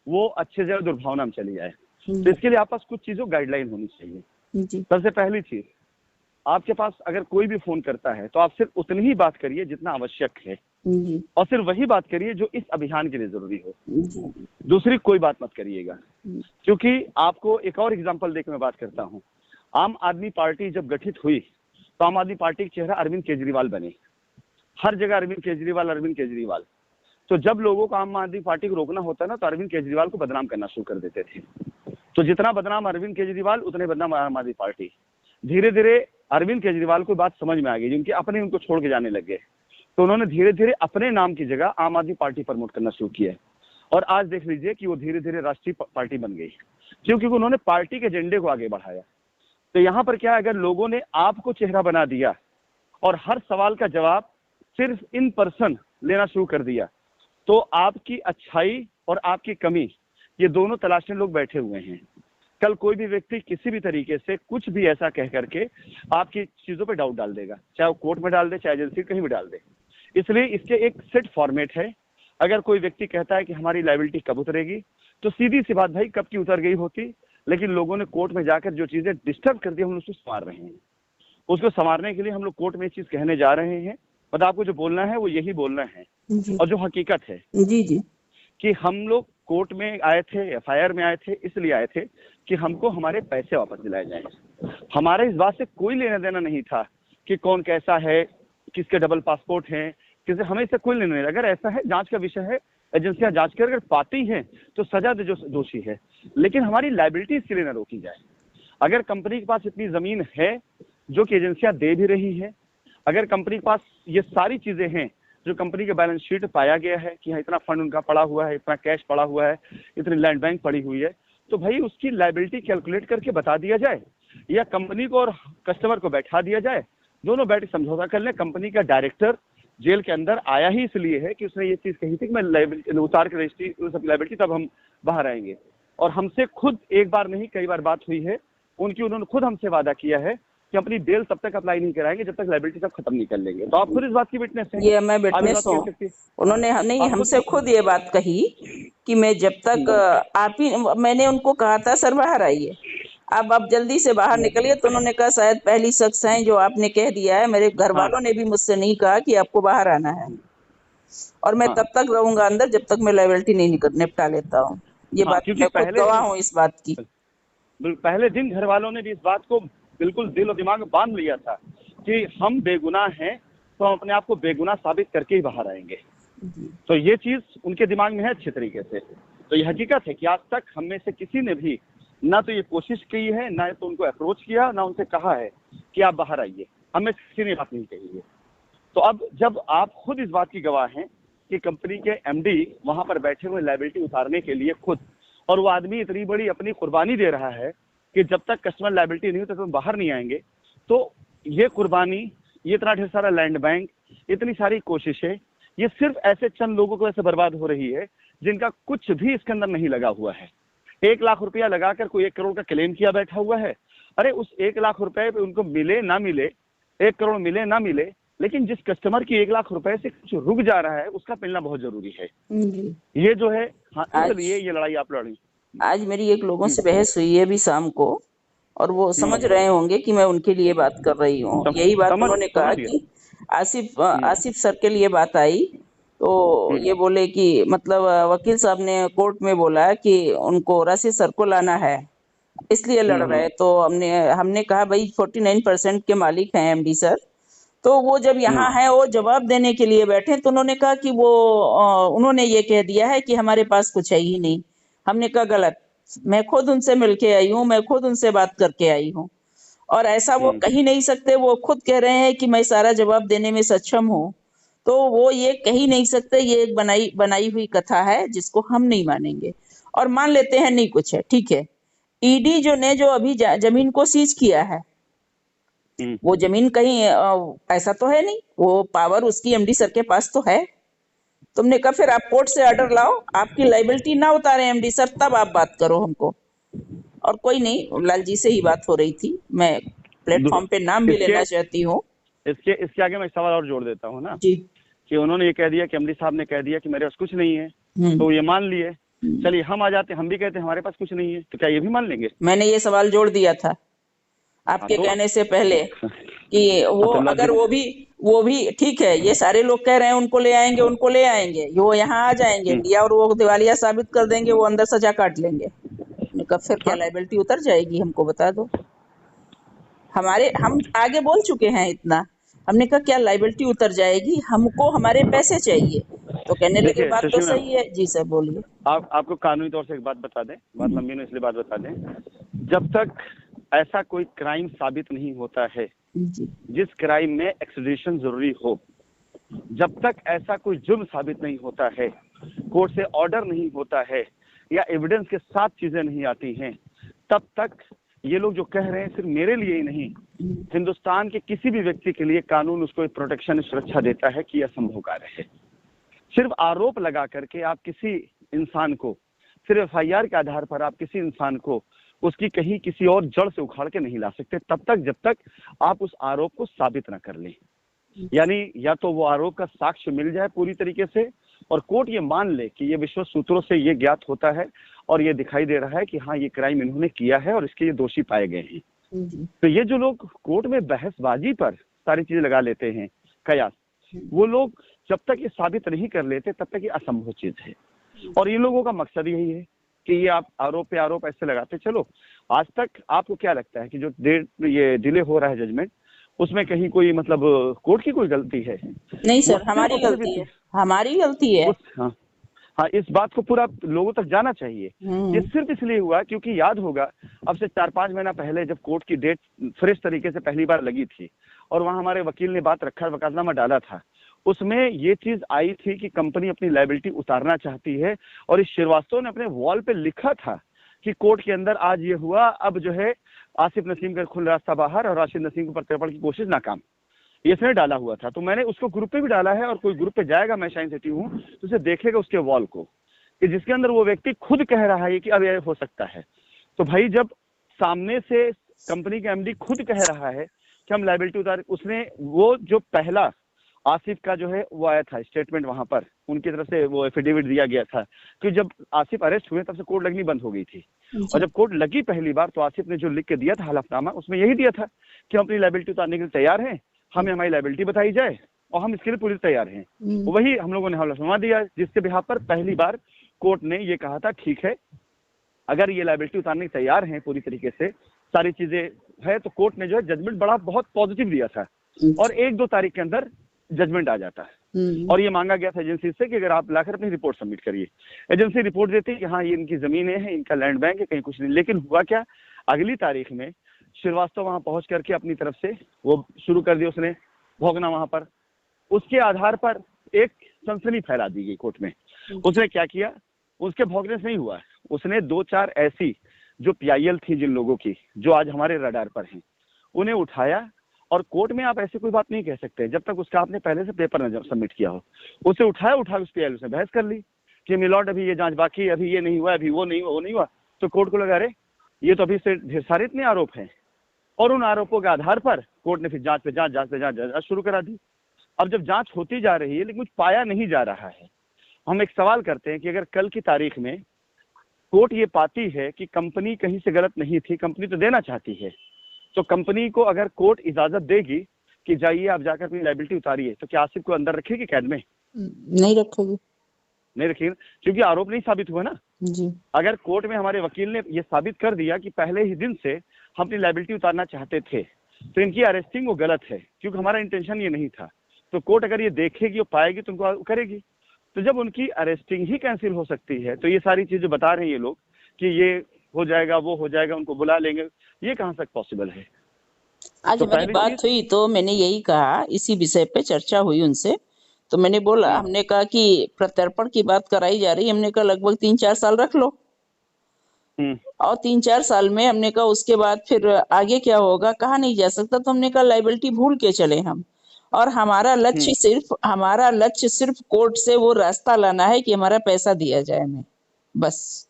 Speaker 2: वो अच्छे जगह दुर्भावना में चली जाए। तो इसके लिए आप पास कुछ चीजों गाइडलाइन होनी चाहिए। सबसे पहली चीज, आपके पास अगर कोई भी फोन करता है तो आप सिर्फ उतनी ही बात करिए जितना आवश्यक है, और सिर्फ वही बात करिए जो इस अभियान के लिए जरूरी हो। दूसरी कोई बात मत करिएगा, क्योंकि आपको एक और एग्जांपल देकर मैं बात करता हूँ। आम आदमी पार्टी जब गठित हुई तो आम आदमी पार्टी का चेहरा अरविंद केजरीवाल बने, हर जगह अरविंद केजरीवाल अरविंद केजरीवाल। तो जब लोगों को आम आदमी पार्टी को रोकना होता ना तो अरविंद केजरीवाल को बदनाम करना शुरू कर देते थे। तो जितना बदनाम अरविंद केजरीवाल उतने बदनाम आम आदमी पार्टी। धीरे धीरे अरविंद केजरीवाल को बात समझ में आ गई, जिनके अपने उनको छोड़ के जाने लगे, तो उन्होंने धीरे धीरे अपने नाम की जगह आम आदमी पार्टी प्रमोट करना शुरू किया। और आज देख लीजिए कि वो धीरे धीरे राष्ट्रीय पार्टी बन गई, क्योंकि उन्होंने पार्टी के एजेंडे को आगे बढ़ाया। तो यहाँ पर क्या है, अगर लोगों ने आपको चेहरा बना दिया और हर सवाल का जवाब सिर्फ इन पर्सन लेना शुरू कर दिया, तो आपकी अच्छाई और आपकी कमी ये दोनों तलाशने लोग बैठे हुए हैं। कल कोई भी व्यक्ति किसी भी तरीके से कुछ भी ऐसा कह करके आपकी चीजों पे डाउट डाल देगा, चाहे वो कोर्ट में डाल दे, चाहे एजेंसी कहीं भी डाल दे। इसलिए इसके एक सेट फॉर्मेट है। अगर कोई व्यक्ति कहता है कि हमारी लायबिलिटी कब उतरेगी, तो सीधी सी बात भाई कब की उतर गई होती, लेकिन लोगों ने कोर्ट में जाकर जो चीजें डिस्टर्ब कर दी हम उसको संवार रहे हैं। उसको संवारने के लिए हम लोग कोर्ट में ये चीज कहने जा रहे हैं। मतलब आपको जो बोलना है वो यही बोलना है, और जो हकीकत है
Speaker 1: जी
Speaker 2: कि हम लोग कोर्ट में आए थे, एफआईआर में आए थे, इसलिए आए थे कि हमको हमारे पैसे वापस दिलाए जाएं। हमारे इस बात से कोई लेना देना नहीं था कि कौन कैसा है, किसके डबल पासपोर्ट हैं, किसे, हमें इससे कोई लेना नहीं। अगर ऐसा है, जांच का विषय है, एजेंसियां जांच कर अगर पाती हैं तो सजा दे जो दोषी है, लेकिन हमारी लायबिलिटी इसके लिए ना रोकी जाए। अगर कंपनी के पास इतनी जमीन है जो कि एजेंसियां दे भी रही है, अगर कंपनी के पास ये सारी चीजें हैं जो कंपनी के बैलेंस शीट पाया गया है कि हाँ इतना फंड उनका पड़ा हुआ है, इतना कैश पड़ा हुआ है, इतनी लैंड बैंक पड़ी हुई है, तो भाई उसकी लायबिलिटी कैलकुलेट करके बता दिया जाए, या कंपनी को और कस्टमर को बैठा दिया जाए, दोनों बैठ समझौता कर लें। कंपनी का डायरेक्टर जेल के अंदर आया ही इसलिए है कि उसने ये चीज कही थी कि मैं लायबिलिटी उतार के रजिस्ट्री लायबिलिटी तब हम बाहर आएंगे। और हमसे खुद एक बार नहीं कई बार बात हुई है उनकी, उन्होंने खुद हमसे वादा किया है कि अपनी बेल तब तक अप्लाई नहीं कराएंगे जब तक लायबिलिटी सब खत्म नहीं कर लेंगे। तो आप खुद इस बात की विटनेस हैं।
Speaker 1: ये मैं विटनेस हूँ। उन्होंने नहीं हमसे खुद ये बात कही कि मैं जब तक आप ही, मैंने उनको कहा था सर बाहर आइए, अब आप जल्दी से बाहर निकलिए, तो उन्होंने कहा शायद पहली शख्स हैं जो आपने कह दिया है, मेरे घर वालों ने भी मुझसे नहीं कहा कि आपको बाहर आना है, और मैं तब तक रहूंगा अंदर जब तक मैं लायबिलिटी नहीं निपटा लेता हूँ। ये बात मैं खुद गवाह हूँ इस बात की।
Speaker 2: पहले दिन घर वालों ने भी इस बात को बिल्कुल दिल और दिमाग में बांध लिया था कि हम बेगुनाह हैं तो हम अपने आप को बेगुनाह साबित करके ही बाहर आएंगे। तो ये चीज उनके दिमाग में है अच्छे तरीके से। तो ये हकीकत है कि आज तक हम में से किसी ने भी ना तो ये कोशिश की है, ना तो उनको अप्रोच किया, ना उनसे कहा है कि आप बाहर आइए, हमें किसी ने बात नहीं कही है। तो अब जब आप खुद इस बात की गवाह हैं कि कंपनी के एमडी वहां पर बैठे हुए लायबिलिटी उतारने के लिए खुद, और वो आदमी इतनी बड़ी अपनी कुर्बानी दे रहा है कि जब तक कस्टमर लायबिलिटी नहीं होती तो बाहर नहीं आएंगे, तो ये कुर्बानी, ये इतना ढेर सारा लैंड बैंक, इतनी सारी कोशिशें, ये सिर्फ ऐसे चंद लोगों को ऐसे बर्बाद हो रही है जिनका कुछ भी इसके अंदर नहीं लगा हुआ है। 1 लाख रुपया लगाकर कोई 1 करोड़ का क्लेम किया बैठा हुआ है। अरे उस 1 लाख रुपए पे उनको मिले ना मिले, 1 करोड़ मिले ना मिले, लेकिन जिस कस्टमर की 1 लाख रुपए से कुछ रुक जा रहा है उसका मिलना बहुत जरूरी है। ये जो है, हाँ, इसलिए ये लड़ाई आप लड़ी।
Speaker 1: आज मेरी एक लोगों से बहस हुई है अभी शाम को, और वो समझ रहे होंगे कि मैं उनके लिए बात कर रही हूँ। यही बात उन्होंने कहा कि आसिफ सर के लिए बात आई तो ये बोले कि मतलब वकील साहब ने कोर्ट में बोला कि उनको रशीद सर को लाना है, इसलिए लड़ रहे हैं। तो हमने हमने कहा भाई 49% के मालिक हैं एमडी सर। तो वो जब यहाँ है वो जवाब देने के लिए बैठे तो उन्होंने कहा कि वो उन्होंने ये कह दिया है कि हमारे पास कुछ है ही नहीं। हमने कहा गलत, मैं खुद उनसे मिलके आई हूँ, मैं खुद उनसे बात करके आई हूँ और ऐसा वो कह ही नहीं सकते। वो खुद कह रहे हैं कि मैं सारा जवाब देने में सक्षम हूँ, तो वो ये कह ही नहीं सकते। ये एक बनाई बनाई हुई कथा है जिसको हम नहीं मानेंगे और मान लेते हैं नहीं कुछ है, ठीक है। ईडी जो ने जो अभी जमीन को सीज किया है, वो जमीन कहीं ऐसा तो है नहीं, वो पावर उसकी एमडी सर के पास तो है। तुमने कहा फिर आप कोर्ट से ऑर्डर लाओ, आपकी लाइबिलिटी ना उतारे एमडी सर, तब आप बात करो हमको। और कोई नहीं, लाल जी से ही बात हो रही थी, मैं प्लेटफॉर्म पे नाम भी लेना चाहती हूँ।
Speaker 2: इसके आगे मैं एक सवाल और जोड़ देता हूँ ना
Speaker 1: जी,
Speaker 2: कि उन्होंने ये कह दिया कि एमडी साहब ने कह दिया कि मेरे पास कुछ नहीं है, तो ये मान लिए। चलिए हम आ जाते हैं, हम भी कहते हैं हमारे पास कुछ नहीं है, तो क्या ये भी मान लेंगे?
Speaker 1: मैंने ये सवाल जोड़ दिया था आपके कहने से पहले कि वो अगर वो भी ठीक है, ये सारे लोग कह रहे हैं उनको ले आएंगे, उनको ले आएंगे, वो यहाँ आ जाएंगे इंडिया और वो दिवालिया साबित कर देंगे, वो अंदर सजा काट लेंगे। कब फिर क्या लाइबिलिटी उतर जाएगी, हमको बता दो। हम आगे बोल चुके हैं इतना, हमने कहा क्या लाइबिलिटी उतर जाएगी, हमको हमारे पैसे चाहिए। तो कहने लगे बात तो सही है। जी सर बोलिए।
Speaker 2: आपको कानूनी तौर से एक बात बता दें, बात लंबी नहीं इसलिए बात बता दें, जब तक ऐसा कोई क्राइम साबित नहीं होता है जिस क्राइम में एक्सट्रेडिशन जरूरी हो, जब तक ऐसा कोई जुर्म साबित नहीं होता है, कोर्ट से ऑर्डर नहीं होता है या एविडेंस के साथ चीजें नहीं आती हैं, तब तक ये लोग जो कह रहे हैं सिर्फ मेरे लिए ही नहीं, हिंदुस्तान के किसी भी व्यक्ति के लिए कानून उसको प्रोटेक्शन सुरक्षा देता है कि यह असंभव कार्य है। सिर्फ आरोप लगा करके आप किसी इंसान को, सिर्फ एफआईआर के आधार पर आप किसी इंसान को उसकी कहीं किसी और जड़ से उखाड़ के नहीं ला सकते, तब तक जब तक आप उस आरोप को साबित न कर लें। यानी या तो वो आरोप का साक्ष्य मिल जाए पूरी तरीके से और कोर्ट ये मान ले कि ये विश्व सूत्रों से ये ज्ञात होता है और ये दिखाई दे रहा है कि हाँ ये क्राइम इन्होंने किया है और इसके ये दोषी पाए गए हैं। तो ये जो लोग कोर्ट में बहसबाजी पर सारी चीजें लगा लेते हैं, कयास, वो लोग जब तक ये साबित नहीं कर लेते तब तक ये असंभव चीज है। और ये लोगों का मकसद यही है कि ये आप आरोप पे आरोप ऐसे लगाते चलो। आज तक आपको क्या लगता है कि जो ये डिले हो रहा है जजमेंट, उसमें कहीं कोई मतलब कोर्ट की कोई गलती है?
Speaker 1: नहीं सर, हमारी गलती है, हमारी गलती है।
Speaker 2: हाँ, इस बात को पूरा लोगों तक जाना चाहिए। ये सिर्फ इसलिए हुआ क्योंकि याद होगा अब से 4-5 महीना पहले जब कोर्ट की डेट फ्रेश तरीके से पहली बार लगी थी और वहां हमारे वकील ने बात रखा, वकालतनामा डाला था, उसमें ये चीज आई थी कि कंपनी अपनी लायबिलिटी उतारना चाहती है और इस श्रीवास्तव ने अपने वॉल पे लिखा था कि कोर्ट के अंदर आज ये हुआ, अब जो है आसिफ नसीम का खुल रास्ता बाहर और राशिद नसीम को प्रत्यर्पण की कोशिश नाकाम, ये इसने डाला हुआ था। तो मैंने उसको ग्रुप पे भी डाला है और कोई ग्रुप पे जाएगा, मैं शाइन सिटी हूँ, तो उसे देखेगा उसके वॉल को कि जिसके अंदर वो व्यक्ति खुद कह रहा है कि अब यह हो सकता है। तो भाई जब सामने से कंपनी के एमडी खुद कह रहा है कि हम लायबिलिटी उतार, उसने वो जो पहला आसिफ का जो है वो आया था स्टेटमेंट, वहां पर उनकी तरफ से वो एफिडेविट दिया गया था कि जब आसिफ अरेस्ट हुए तब से कोर्ट लगनी बंद हो गई थी और जब कोर्ट लगी पहली बार तो आसिफ ने जो लिख के दिया था हलफनामा, उसमें यही दिया था कि हम अपनी लायबिलिटी उतारने के लिए तैयार हैं, हमें हमारी लायबिलिटी बताई जाए और हम इसके लिए पूरी तैयार हैं। वही हम लोगों ने हलफनामा दिया जिसके बिहाफ पर पहली बार कोर्ट ने ये कहा था ठीक है अगर ये लायबिलिटी उतारने के तैयार हैं पूरी तरीके से सारी चीजें है, तो कोर्ट ने जो है जजमेंट बड़ा बहुत पॉजिटिव दिया था और 1-2 तारीख के अंदर जजमेंट आ जाता है। और ये मांगा गया था एजेंसी से कि अगर आप लाकर अपनी रिपोर्ट सबमिट करिए। एजेंसी रिपोर्ट देती है कि हाँ ये इनकी जमीनें हैं, इनका लैंड बैंक है, कहीं कुछ नहीं। लेकिन हुआ क्या, अगली तारीख में श्रीवास्तव वहां पहुंच करके अपनी तरफ से वो शुरू कर दिया उसने भोगना वहां पर। उसके आधार पर एक सनसनी फैला दी गई कोर्ट में। उसने क्या किया, उसके भोगने से नहीं हुआ, उसने 2-4 ऐसी जो पीआईएल थी जिन लोगों की जो आज हमारे रडार पर हैं, उन्हें उठाया और कोर्ट में आप ऐसी कोई बात नहीं कह सकते जब तक उसका आपने पहले से पेपर न सबमिट किया हो। उसे उठा उस पीआईएल से बहस कर ली कि मिलॉर्ड अभी ये जांच बाकी है, अभी ये नहीं हुआ, अभी वो नहीं हुआ, वो नहीं हुआ। तो कोर्ट को लगा, अरे ये तो अभी से ढेर सारे इतने आरोप हैं और उन आरोपों के आधार पर कोर्ट ने फिर जांच पे जांच शुरू करा दी। अब जब जांच होती जा रही है लेकिन कुछ पाया नहीं जा रहा है, हम एक सवाल करते हैं कि अगर कल की तारीख में कोर्ट ये पाती है कि कंपनी कहीं से गलत नहीं थी, कंपनी तो देना चाहती है, तो कंपनी को अगर कोर्ट इजाजत देगी कि जाइए आप जाकर अपनी लाइबिलिटी उतारिए, तो क्या आसिफ को अंदर रखेगी कैद में?
Speaker 1: नहीं रखेगी।
Speaker 2: नहीं रखेगी, क्योंकि आरोप नहीं साबित हुआ ना
Speaker 1: जी।
Speaker 2: अगर कोर्ट में हमारे वकील ने ये साबित कर दिया कि पहले ही दिन से हम अपनी लाइबिलिटी उतारना चाहते थे, तो इनकी अरेस्टिंग वो गलत है, क्योंकि हमारा इंटेंशन ये नहीं था। तो कोर्ट अगर ये देखेगी और पाएगी तो उनको करेगी। तो जब उनकी अरेस्टिंग ही कैंसिल हो सकती है, तो ये सारी चीजें बता रहे हैं ये लोग कि ये हो जाएगा, वो हो जाएगा, उनको बुला लेंगे, ये कहाँ तक पॉसिबल है?
Speaker 1: आज
Speaker 2: तो
Speaker 1: हमारी
Speaker 2: पहली
Speaker 1: बात
Speaker 2: चीज
Speaker 1: हुई तो मैंने यही कहा, इसी विषय पे चर्चा हुई उनसे, तो मैंने बोला, हमने कहा कि प्रत्यर्पण की बात कराई जा रही, हमने कहा लगभग 3-4 साल रख लो, और 3-4 साल में हमने कहा उसके बाद फिर आगे क्या होगा कहा नहीं जा सकता, तो हमने कहा लाइबिलिटी भूल के चले हम, और हमारा लक्ष्य सिर्फ कोर्ट से वो रास्ता लाना है कि हमारा पैसा दिया जाए हमें, बस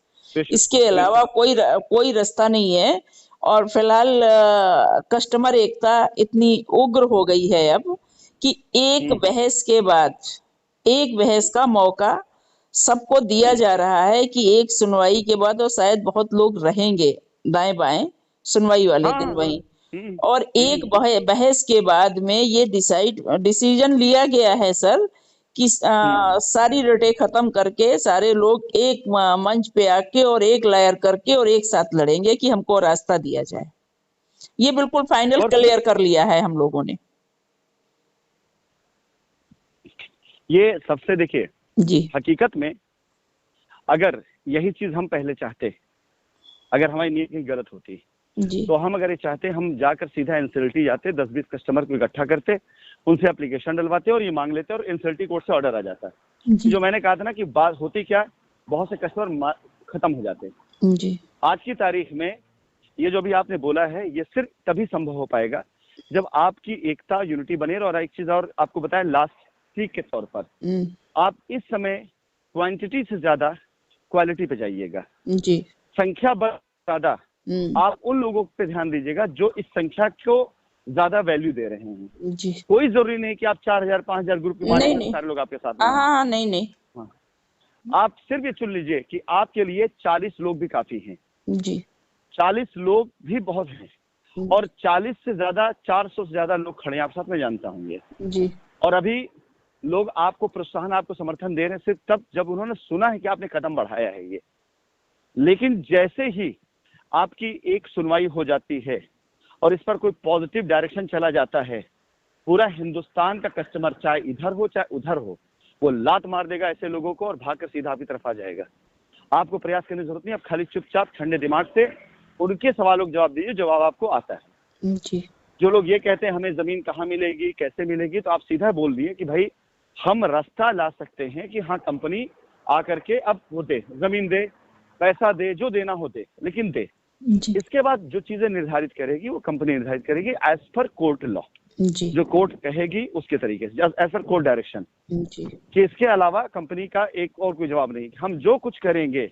Speaker 1: इसके अलावा कोई रास्ता नहीं है। और फिलहाल कस्टमर एकता इतनी उग्र हो गई है अब कि एक बहस का मौका सबको दिया जा रहा है कि एक सुनवाई के बाद, और शायद बहुत लोग रहेंगे दाएं बाएं सुनवाई वाले दिन वहीं, और एक बहस के बाद में ये डिसीजन लिया गया है सर कि सारी रटे खत्म करके सारे लोग एक मंच पे आके और एक लायर करके और एक साथ लड़ेंगे कि हमको रास्ता दिया जाए। ये बिल्कुल फाइनल क्लियर कर लिया है हम लोगों ने।
Speaker 2: ये सबसे देखिए
Speaker 1: जी,
Speaker 2: हकीकत में अगर यही चीज हम पहले चाहते, अगर हमारी नीयत कहीं गलत होती
Speaker 1: जी,
Speaker 2: तो हम अगर ये चाहते, हम जाकर सीधा एनसीएलटी जाते, 10-20 कस्टमर को इकट्ठा करते, उनसे एप्लीकेशन डलवाते और ये मांग लेते और एनसीएलटी कोर्ट से ऑर्डर आ जाता। जो मैंने कहा था ना कि बात होती क्या, बहुत से कस्टमर खत्म हो जाते।
Speaker 1: जी,
Speaker 2: आज की तारीख में ये जो भी आपने बोला है, ये सिर्फ तभी संभव हो पाएगा जब आपकी एकता, यूनिटी बने। और एक चीज और आपको बताया लास्ट सीख के तौर पर, आप इस समय क्वांटिटी से ज्यादा क्वालिटी पे जाइएगा।
Speaker 1: जी,
Speaker 2: संख्या ज्यादा, आप उन लोगों पे ध्यान दीजिएगा जो इस संख्या को ज्यादा वैल्यू दे रहे हैं।
Speaker 1: जी,
Speaker 2: कोई जरूरी नहीं कि आप 4000-5000 ग्रुप के मालिक हैं, सारे लोग आपके साथ में।
Speaker 1: हाँ, नहीं,
Speaker 2: हाँ, आप सिर्फ ये चुन लीजिए कि आपके लिए 40 लोग भी काफी हैं।
Speaker 1: जी,
Speaker 2: 40 लोग भी बहुत हैं, और 40 से ज्यादा, 400 से ज्यादा लोग खड़े हैं आप साथ में, जानता हूँ ये
Speaker 1: जी,
Speaker 2: और अभी लोग आपको प्रोत्साहन, आपको समर्थन दे रहे हैं सिर्फ तब जब उन्होंने सुना है कि आपने कदम बढ़ाया है ये। लेकिन जैसे ही आपकी एक सुनवाई हो जाती है और इस पर कोई पॉजिटिव डायरेक्शन चला जाता है, पूरा हिंदुस्तान का कस्टमर, चाहे इधर हो चाहे उधर हो, वो लात मार देगा ऐसे लोगों को और भागकर सीधा आपकी तरफ आ जाएगा। आपको प्रयास करने की जरूरत नहीं, आप खाली चुपचाप ठंडे दिमाग से उनके सवालों के जवाब दीजिए, जवाब आपको आता है।
Speaker 1: जी,
Speaker 2: जो लोग ये कहते हैं हमें जमीन कहाँ मिलेगी, कैसे मिलेगी, तो आप सीधा बोल दिए कि भाई हम रास्ता ला सकते हैं कि हाँ कंपनी आकर के अब वो दे, जमीन दे, पैसा दे, जो देना हो दे, लेकिन दे। इसके बाद जो चीजें निर्धारित करेगी वो कंपनी निर्धारित करेगी एज पर कोर्ट लॉ, जो कोर्ट कहेगी उसके तरीके से, एज पर कोर्ट डायरेक्शन। कि इसके अलावा कंपनी का एक और कोई जवाब नहीं। हम जो कुछ करेंगे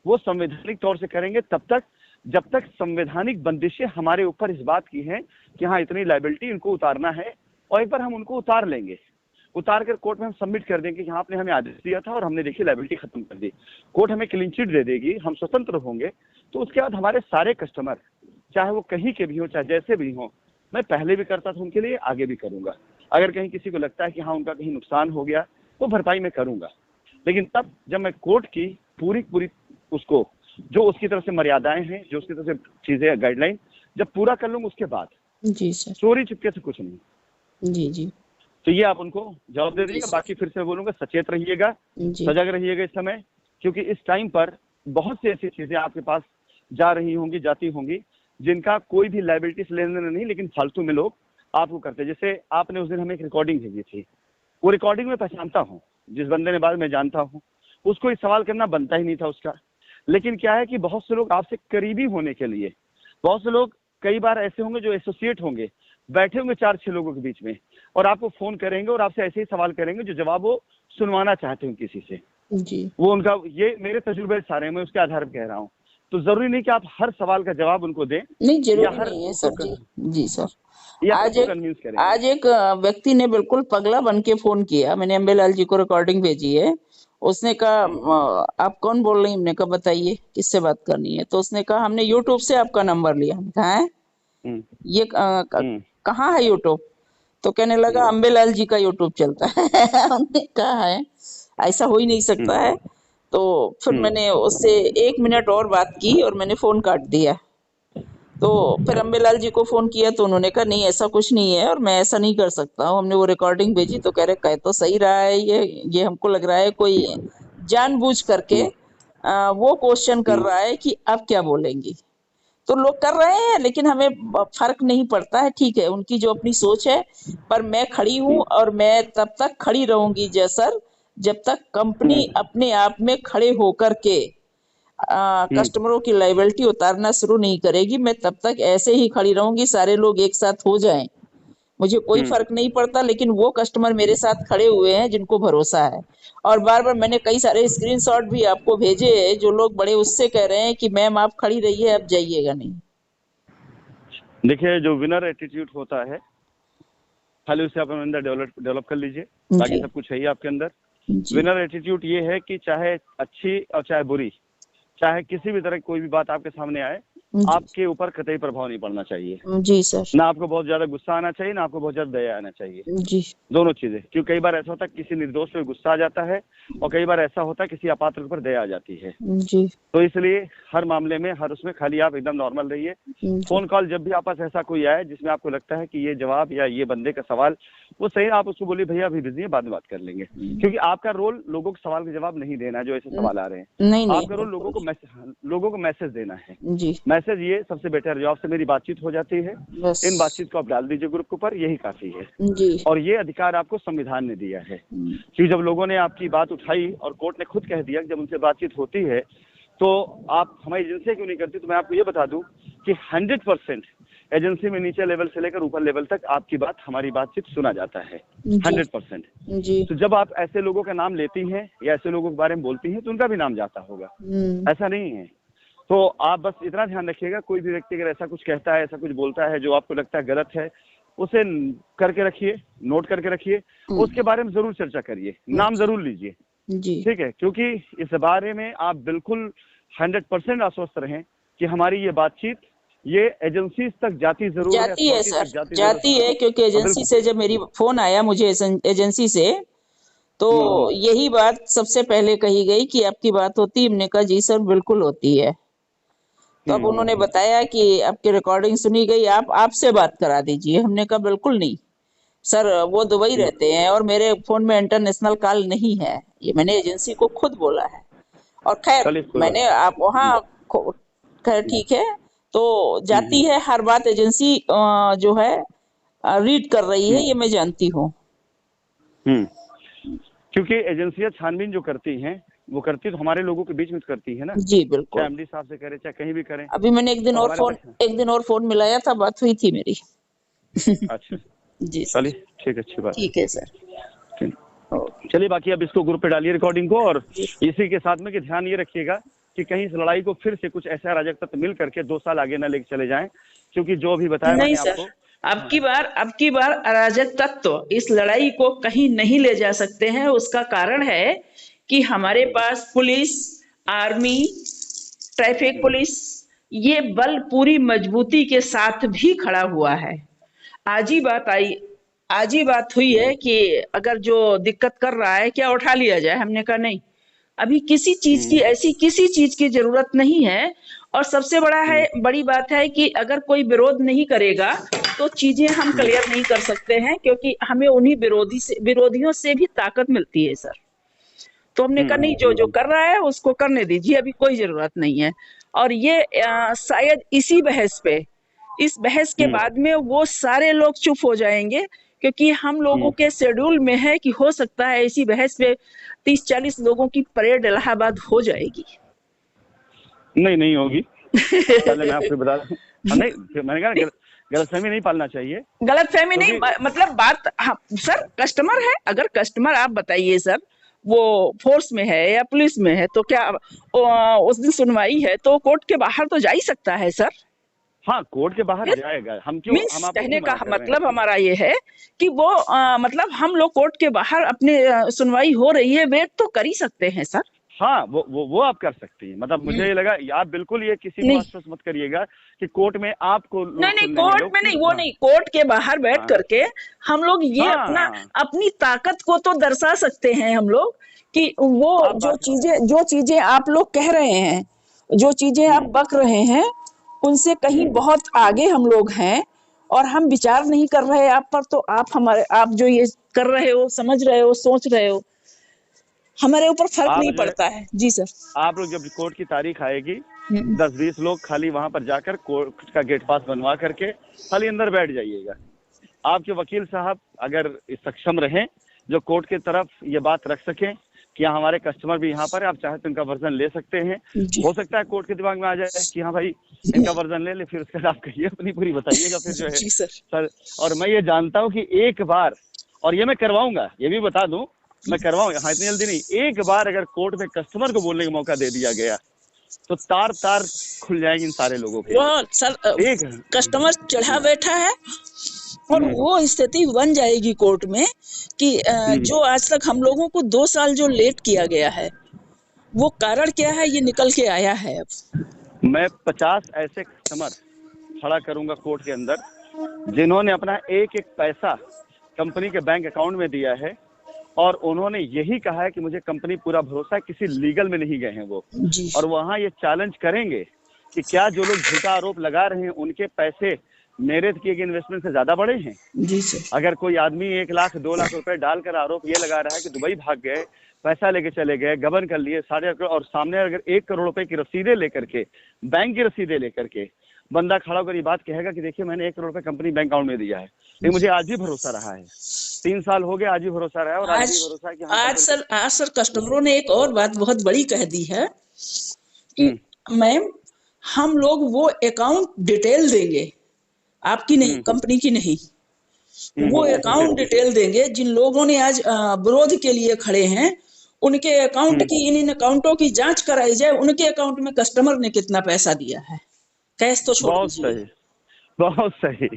Speaker 2: वो संवैधानिक तौर से करेंगे तब तक जब तक संवैधानिक बंदिशें हमारे ऊपर इस बात की हैं कि हाँ इतनी लायबिलिटी इनको उतारना है, और एक बार हम उनको उतार लेंगे, उतार कर कोर्ट में हम सबमिट कर देंगे कि हाँ आपने हमें आदेश दिया था और हमने देखी लायबिलिटी खत्म कर दी, कोर्ट हमें क्लीन चिट दे देगी, हम स्वतंत्र होंगे। तो उसके बाद हमारे सारे कस्टमर, चाहे वो कहीं के भी हो चाहे जैसे भी हो, मैं पहले भी करता था उनके लिए, आगे भी करूंगा। अगर कहीं किसी को लगता है कि हाँ उनका कहीं नुकसान हो गया तो भरपाई मैं करूंगा, लेकिन तब जब मैं कोर्ट की पूरी उसको, जो उसकी तरफ से मर्यादाएं हैं, जो उसकी तरफ से चीजें, गाइडलाइन जब पूरा कर लूंगा उसके बाद।
Speaker 1: जी सर।
Speaker 2: चोरी चुपके से कुछ नहीं।
Speaker 1: जी, जी।
Speaker 2: तो ये आप उनको जवाब दे दीजिएगा। बाकी फिर से बोलूंगा, सचेत रहिएगा, सजग रहिएगा इस समय, क्योंकि इस टाइम पर बहुत सी ऐसी चीजें आपके पास जा रही होंगी, जाती होंगी, जिनका कोई भी लायबिलिटी से लेन देन नहीं, लेकिन फालतू में लोग आपको करते। जैसे आपने उस दिन हमें एक रिकॉर्डिंग भेजी थी, वो रिकॉर्डिंग में पहचानता हूँ, जिस बंदे ने बाद में जानता हूँ, उसको इस सवाल करना बनता ही नहीं था उसका। लेकिन क्या है कि बहुत से लोग आपसे करीबी होने के लिए, बहुत से लोग कई बार ऐसे होंगे जो एसोसिएट होंगे, बैठे होंगे 4-6 लोगों के बीच में, और आपको फोन करेंगे और आपसे ऐसे ही सवाल करेंगे जो जवाब वो सुनवाना चाहते हैं किसी से।
Speaker 1: जी।
Speaker 2: वो उनका, ये मेरे तजुर्बे सारे हैं, मैं उसके आधार पर कह रहा हूँ। तो जरूरी नहीं कि आप हर सवाल का जवाब उनको दें,
Speaker 1: नहीं जरूरी नहीं है सर जी। जी सर। आज एक व्यक्ति ने बिल्कुल पगला बन के फोन किया, मैंने अम्बेलाल जी को रिकॉर्डिंग भेजी है। उसने कहा आप कौन बोल रही हैं? हमने कहा बताइए किससे बात करनी है। तो उसने कहा हमने यूट्यूब से आपका नंबर लिया। हमने कहा है ये कहाँ है यूट्यूब? तो कहने लगा अम्बेलाल जी का यूट्यूब चलता है। हमने कहा है ऐसा हो ही नहीं सकता है। तो फिर मैंने उससे 1 मिनट और बात की और मैंने फोन काट दिया। तो फिर अम्बेलाल जी को फोन किया तो उन्होंने कहा नहीं ऐसा कुछ नहीं है और मैं ऐसा नहीं कर सकता हूँ। हमने वो रिकॉर्डिंग भेजी तो कह रहे कह तो सही रहा है, ये हमको लग रहा है कोई जानबूझ करके वो क्वेश्चन कर रहा है कि अब क्या बोलेंगी। तो लोग कर रहे हैं लेकिन हमें फर्क नहीं पड़ता है, ठीक है उनकी जो अपनी सोच है। पर मैं खड़ी हूँ और मैं तब तक खड़ी रहूंगी जय, जब तक कंपनी अपने आप में खड़े होकर के कस्टमरों की लायबिलिटी उतारना शुरू नहीं करेगी। मैं तब तक ऐसे ही खड़ी रहूंगी, सारे लोग एक साथ हो जाएं, मुझे कोई फर्क नहीं पड़ता। लेकिन वो कस्टमर मेरे साथ खड़े हुए हैं जिनको भरोसा है। और बार बार मैंने कई सारे स्क्रीनशॉट भी आपको भेजे हैं, जो लोग बड़े उससे कह रहे हैं कि मैम आप खड़ी रहिए, अब जाइएगा नहीं।
Speaker 2: देखिए, जो विनर एटीट्यूड होता है खाली उसे आप अंदर डेवलप कर लीजिए, बाकी सब कुछ है ही आपके अंदर। विनर एटीट्यूड ये है कि चाहे अच्छी और चाहे बुरी, चाहे किसी भी तरह की कोई भी बात आपके सामने आए, आपके ऊपर कतई प्रभाव नहीं पड़ना चाहिए।
Speaker 1: जी सर।
Speaker 2: ना आपको बहुत ज्यादा गुस्सा आना चाहिए, ना आपको बहुत ज्यादा दया आना चाहिए।
Speaker 1: जी।
Speaker 2: दोनों चीजें, क्योंकि कई बार ऐसा होता है किसी निर्दोष पे गुस्सा आ जाता है और कई बार ऐसा होता है किसी अपात्र पर दया आ जाती है।
Speaker 1: जी।
Speaker 2: तो इसलिए हर मामले में, हर उसमें खाली आप एकदम नॉर्मल रहिए। फोन कॉल जब भी आपस ऐसा कोई आए जिसमें आपको लगता है कि ये जवाब या ये बंदे का सवाल वो सही, आप उसको बोलिए भैया अभी बिजी है, बाद में बात कर लेंगे। क्योंकि आपका रोल लोगों के सवाल का जवाब नहीं देना है जो ऐसे सवाल आ रहे हैं।
Speaker 1: नहीं,
Speaker 2: आपका रोल लोगों को मैसेज देना है।
Speaker 1: जी।
Speaker 2: मैसेज ये सबसे बेटर, जो आपसे मेरी बातचीत हो जाती है, इन बातचीत को आप डाल दीजिए ग्रुप के ऊपर, यही काफी है।
Speaker 1: जी।
Speaker 2: और ये अधिकार आपको संविधान ने दिया है। क्योंकि जब लोगों ने आपकी बात उठाई और कोर्ट ने खुद कह दिया कि जब उनसे बातचीत होती है तो आप हमारी एजेंसी क्यों नहीं करती, तो मैं आपको ये बता दूं कि 100% एजेंसी में नीचे लेवल से लेकर ऊपर लेवल तक आपकी बात, हमारी बातचीत सुना जाता है 100%।
Speaker 1: जी।
Speaker 2: तो जब आप ऐसे लोगों का नाम लेती हैं या ऐसे लोगों के बारे में बोलती हैं तो उनका भी नाम जाता होगा, ऐसा नहीं है। तो आप बस इतना ध्यान रखिएगा, कोई भी व्यक्ति अगर ऐसा कुछ कहता है, ऐसा कुछ बोलता है जो आपको लगता है गलत है, उसे करके रखिए, नोट करके रखिए, उसके बारे में जरूर चर्चा करिए, नाम जरूर लीजिए, ठीक है। क्योंकि इस बारे में आप बिल्कुल 100% आश्वस्त रहें कि हमारी ये बातचीत ये एजेंसी तक जाती जरूर है।
Speaker 1: जाती है सर, जाती है, क्योंकि एजेंसी से जब मेरी फोन आया मुझे एजेंसी से, तो यही बात सबसे पहले कही गई कि आपकी बात होती है। हमने कहा जी सर बिल्कुल होती है। तो अब उन्होंने बताया कि आपकी रिकॉर्डिंग सुनी गई, आप आपसे बात करा दीजिए। हमने कहा बिल्कुल नहीं सर, वो दुबई रहते हैं और मेरे फोन में इंटरनेशनल कॉल नहीं है, ये मैंने एजेंसी को खुद बोला है। और खैर मैंने आप वहाँ, खैर ठीक है, तो जाती है हर बात एजेंसी जो है रीड कर रही है, ये मैं जानती हूँ।
Speaker 2: क्योंकि एजेंसियां छानबीन जो करती हैं वो करती तो हमारे लोगों के बीच में करती है ना।
Speaker 1: जी बिल्कुल।
Speaker 2: चाहे एमडी साहब से करें, चाहे कहीं भी करें।
Speaker 1: अभी मैंने एक दिन और फोन मिलाया था, बात हुई थी मेरी।
Speaker 2: अच्छा
Speaker 1: जी
Speaker 2: चलिए ठीक, अच्छी बात।
Speaker 1: ठीक है सर।
Speaker 2: चलिए, बाकी अब इसको ग्रुप पे डालिए रिकॉर्डिंग को, और इसी के साथ में कि ध्यान ये रखिएगा कि कहीं इस लड़ाई को फिर से कुछ ऐसा अराजक तत्व मिल करके 2 साल आगे न लेके चले जाएं, क्योंकि जो भी बताया
Speaker 1: नहीं
Speaker 2: मैंने
Speaker 1: सर, अब की बार अराजक तत्व इस लड़ाई को कहीं नहीं ले जा सकते हैं। उसका कारण है कि हमारे पास पुलिस, आर्मी, ट्रैफिक पुलिस, ये बल पूरी मजबूती के साथ भी खड़ा हुआ है। आज ही बात हुई है कि अगर जो दिक्कत कर रहा है क्या उठा लिया जाए। हमने कहा नहीं, अभी किसी चीज की जरूरत नहीं है। और सबसे बड़ी बात है कि अगर कोई विरोध नहीं करेगा तो चीजें हम क्लियर नहीं कर सकते हैं, क्योंकि हमें उन्हीं विरोधियों से भी ताकत मिलती है सर। तो हमने कहा नहीं, जो कर रहा है उसको करने दीजिए, अभी कोई जरूरत नहीं है। और ये शायद इस बहस के बाद में वो सारे लोग चुप हो जाएंगे, क्योंकि हम लोगों के शेड्यूल में है कि हो सकता है इसी बहस पे 30-40 लोगों की परेड इलाहाबाद हो जाएगी।
Speaker 2: नहीं होगी। पहले मैं आपको बता दूं, नहीं मैंने कहा गलतफहमी नहीं पालना चाहिए।
Speaker 1: गलतफहमी नहीं, मतलब बात सर कस्टमर है, अगर कस्टमर आप बताइए सर वो फोर्स में है या पुलिस में है तो क्या उस दिन सुनवाई है तो कोर्ट के बाहर तो जा ही सकता है सर।
Speaker 2: हाँ, कोर्ट के बाहर जाएगा। हम क्यों, हम आपको
Speaker 1: कहने का मतलब हमारा ये है कि वो मतलब हम लोग कोर्ट के बाहर अपने सुनवाई हो रही है, वेट तो कर ही सकते हैं सर।
Speaker 2: हाँ, वो आप कर सकती हैं। मतलब मुझे ये लगा, आप बिल्कुल ये किसी को आश्वस्त मत करिएगा कि कोर्ट में आपको लोग
Speaker 1: नहीं नहीं,
Speaker 2: सुन लेंगे
Speaker 1: कोर्ट
Speaker 2: लोग
Speaker 1: में
Speaker 2: कि
Speaker 1: नहीं, वो
Speaker 2: हाँ,
Speaker 1: नहीं, कोर्ट के बाहर बैठ
Speaker 2: हाँ,
Speaker 1: करके हम लोग ये अपना
Speaker 2: हाँ,
Speaker 1: अपनी ताकत को तो दर्शा सकते हैं हम लोग, कि वो
Speaker 2: आप बात
Speaker 1: जो चीजें आप लोग कह रहे हैं, जो चीजें आप बक रहे हैं, उनसे कहीं बहुत आगे हम लोग हैं, और हम विचार नहीं कर रहे आप पर, तो आप जो ये कर रहे हो, समझ रहे हो, सोच रहे हो, हमारे ऊपर फर्क
Speaker 2: आप
Speaker 1: नहीं
Speaker 2: जो है,
Speaker 1: पड़ता है। जी सर।
Speaker 2: आप लोग जब कोर्ट की तारीख आएगी,
Speaker 1: हम्म,
Speaker 2: 10-20 लोग खाली वहां पर जाकर कोर्ट का गेट पास बनवा करके खाली अंदर बैठ जाइएगा। आपके वकील साहब अगर सक्षम रहें, जो कोर्ट की तरफ ये बात रख सकें कि हाँ हमारे कस्टमर भी यहाँ पर है, आप चाहे तो इनका वर्जन ले सकते हैं।
Speaker 1: जी
Speaker 2: हो सकता है कोर्ट के दिमाग में आ जाए कि हाँ भाई इनका वर्जन ले ले, फिर उसके बाद आप कहिए अपनी पूरी बताइएगा फिर जो है
Speaker 1: जी सर।
Speaker 2: सर। और मैं ये जानता हूँ कि एक बार, और ये मैं करवाऊंगा, ये भी बता दूं, मैं करवाऊंगा, हाँ इतनी जल्दी नहीं, एक बार अगर कोर्ट में कस्टमर को बोलने का मौका दे दिया गया तो तार तार खुल जाएंगे इन सारे लोगों के।
Speaker 1: वो सर,
Speaker 2: एक
Speaker 1: कस्टमर चढ़ा बैठा है, और
Speaker 2: हम्म,
Speaker 1: वो स्थिति बन जाएगी कोर्ट में कि
Speaker 2: हम्म,
Speaker 1: जो आज तक हम लोगों को 2 साल जो लेट किया गया है, वो कारण क्या है, ये निकल के आया है अब।
Speaker 2: मैं 50 ऐसे कस्टमर खड़ा करूंगा कोर्ट के अंदर जिन्होंने अपना एक एक पैसा कंपनी के बैंक अकाउंट में दिया है, और उन्होंने यही कहा है कि मुझे कंपनी पूरा भरोसा है, किसी लीगल में नहीं गए हैं वो।
Speaker 1: जी
Speaker 2: और वहां ये चैलेंज करेंगे कि क्या जो लोग झूठा आरोप लगा रहे हैं उनके पैसे मेरे किए गए इन्वेस्टमेंट से ज्यादा बड़े हैं।
Speaker 1: जी सर।
Speaker 2: अगर कोई आदमी 1 लाख 2 लाख रुपए डालकर आरोप ये लगा रहा है कि दुबई भाग गए, पैसा लेके चले गए, गबन कर लिए 8.5 करोड़, और सामने अगर 1 करोड़ रुपए की रसीदें लेकर के, बैंक की रसीदें लेकर के बंदा खड़ा होकर ये बात कहेगा कि देखिए मैंने 1 करोड़ रुपए कंपनी बैंक अकाउंट में दिया है, लेकिन मुझे आज भी भरोसा रहा है, 3 साल हो गए आज भी भरोसा रहा है, और आज
Speaker 1: आज
Speaker 2: भी भरोसा है कि हाँ कंपनी।
Speaker 1: आज सर कस्टमरों ने एक और बात बहुत बड़ी कह दी है कि मैम, हम लोग वो अकाउंट डिटेल देंगे, आपकी नहीं, कंपनी की नहीं, वो अकाउंट डिटेल देंगे जिन लोगों ने आज विरोध के लिए खड़े हैं, उनके अकाउंट की, इन अकाउंटों की जांच कराई जाए, उनके अकाउंट में कस्टमर ने कितना पैसा दिया है, कैश तो छोड़
Speaker 2: बहुत
Speaker 1: दीजिए।
Speaker 2: सही, बहुत सही।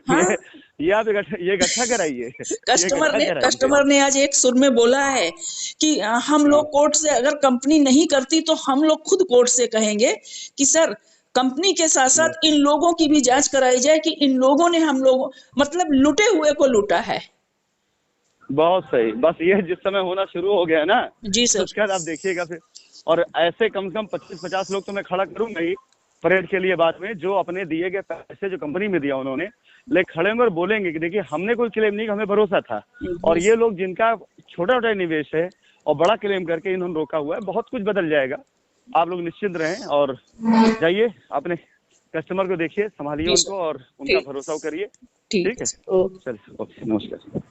Speaker 1: हाँ,
Speaker 2: ये आप ये इकट्ठा कराइए, ये इकट्ठा कराइए।
Speaker 1: कस्टमर ने आज एक सुर में बोला है कि हम लोग कोर्ट से, अगर कंपनी नहीं करती तो हम लोग खुद कोर्ट से कहेंगे कि सर, कंपनी के साथ साथ इन लोगों की भी जांच कराई जाए कि इन लोगों ने हम लोग, मतलब लुटे हुए को लूटा है।
Speaker 2: बहुत सही। बस ये जिस समय होना शुरू हो गया ना,
Speaker 1: जी
Speaker 2: तो
Speaker 1: सर।
Speaker 2: उसके बाद आप देखिएगा फिर। और ऐसे कम से कम 25-50 लोग तो मैं खड़ा करूंगा ही परेड के लिए बाद में, जो अपने दिए गए पैसे जो कंपनी में दिया उन्होंने ले खड़े होंगे और बोलेंगे कि देखिए हमने कोई क्लेम नहीं, हमें भरोसा था। और ये लोग जिनका छोटा छोटा निवेश है और बड़ा क्लेम करके इन्होंने रोका हुआ है, बहुत कुछ बदल जाएगा। आप लोग निश्चिंत रहें और जाइए अपने कस्टमर को देखिए, संभालिए उनको और उनका भरोसा करिए।
Speaker 1: ठीक
Speaker 2: ठीक है,
Speaker 1: है।
Speaker 2: चलिए, ओके, नमस्कार।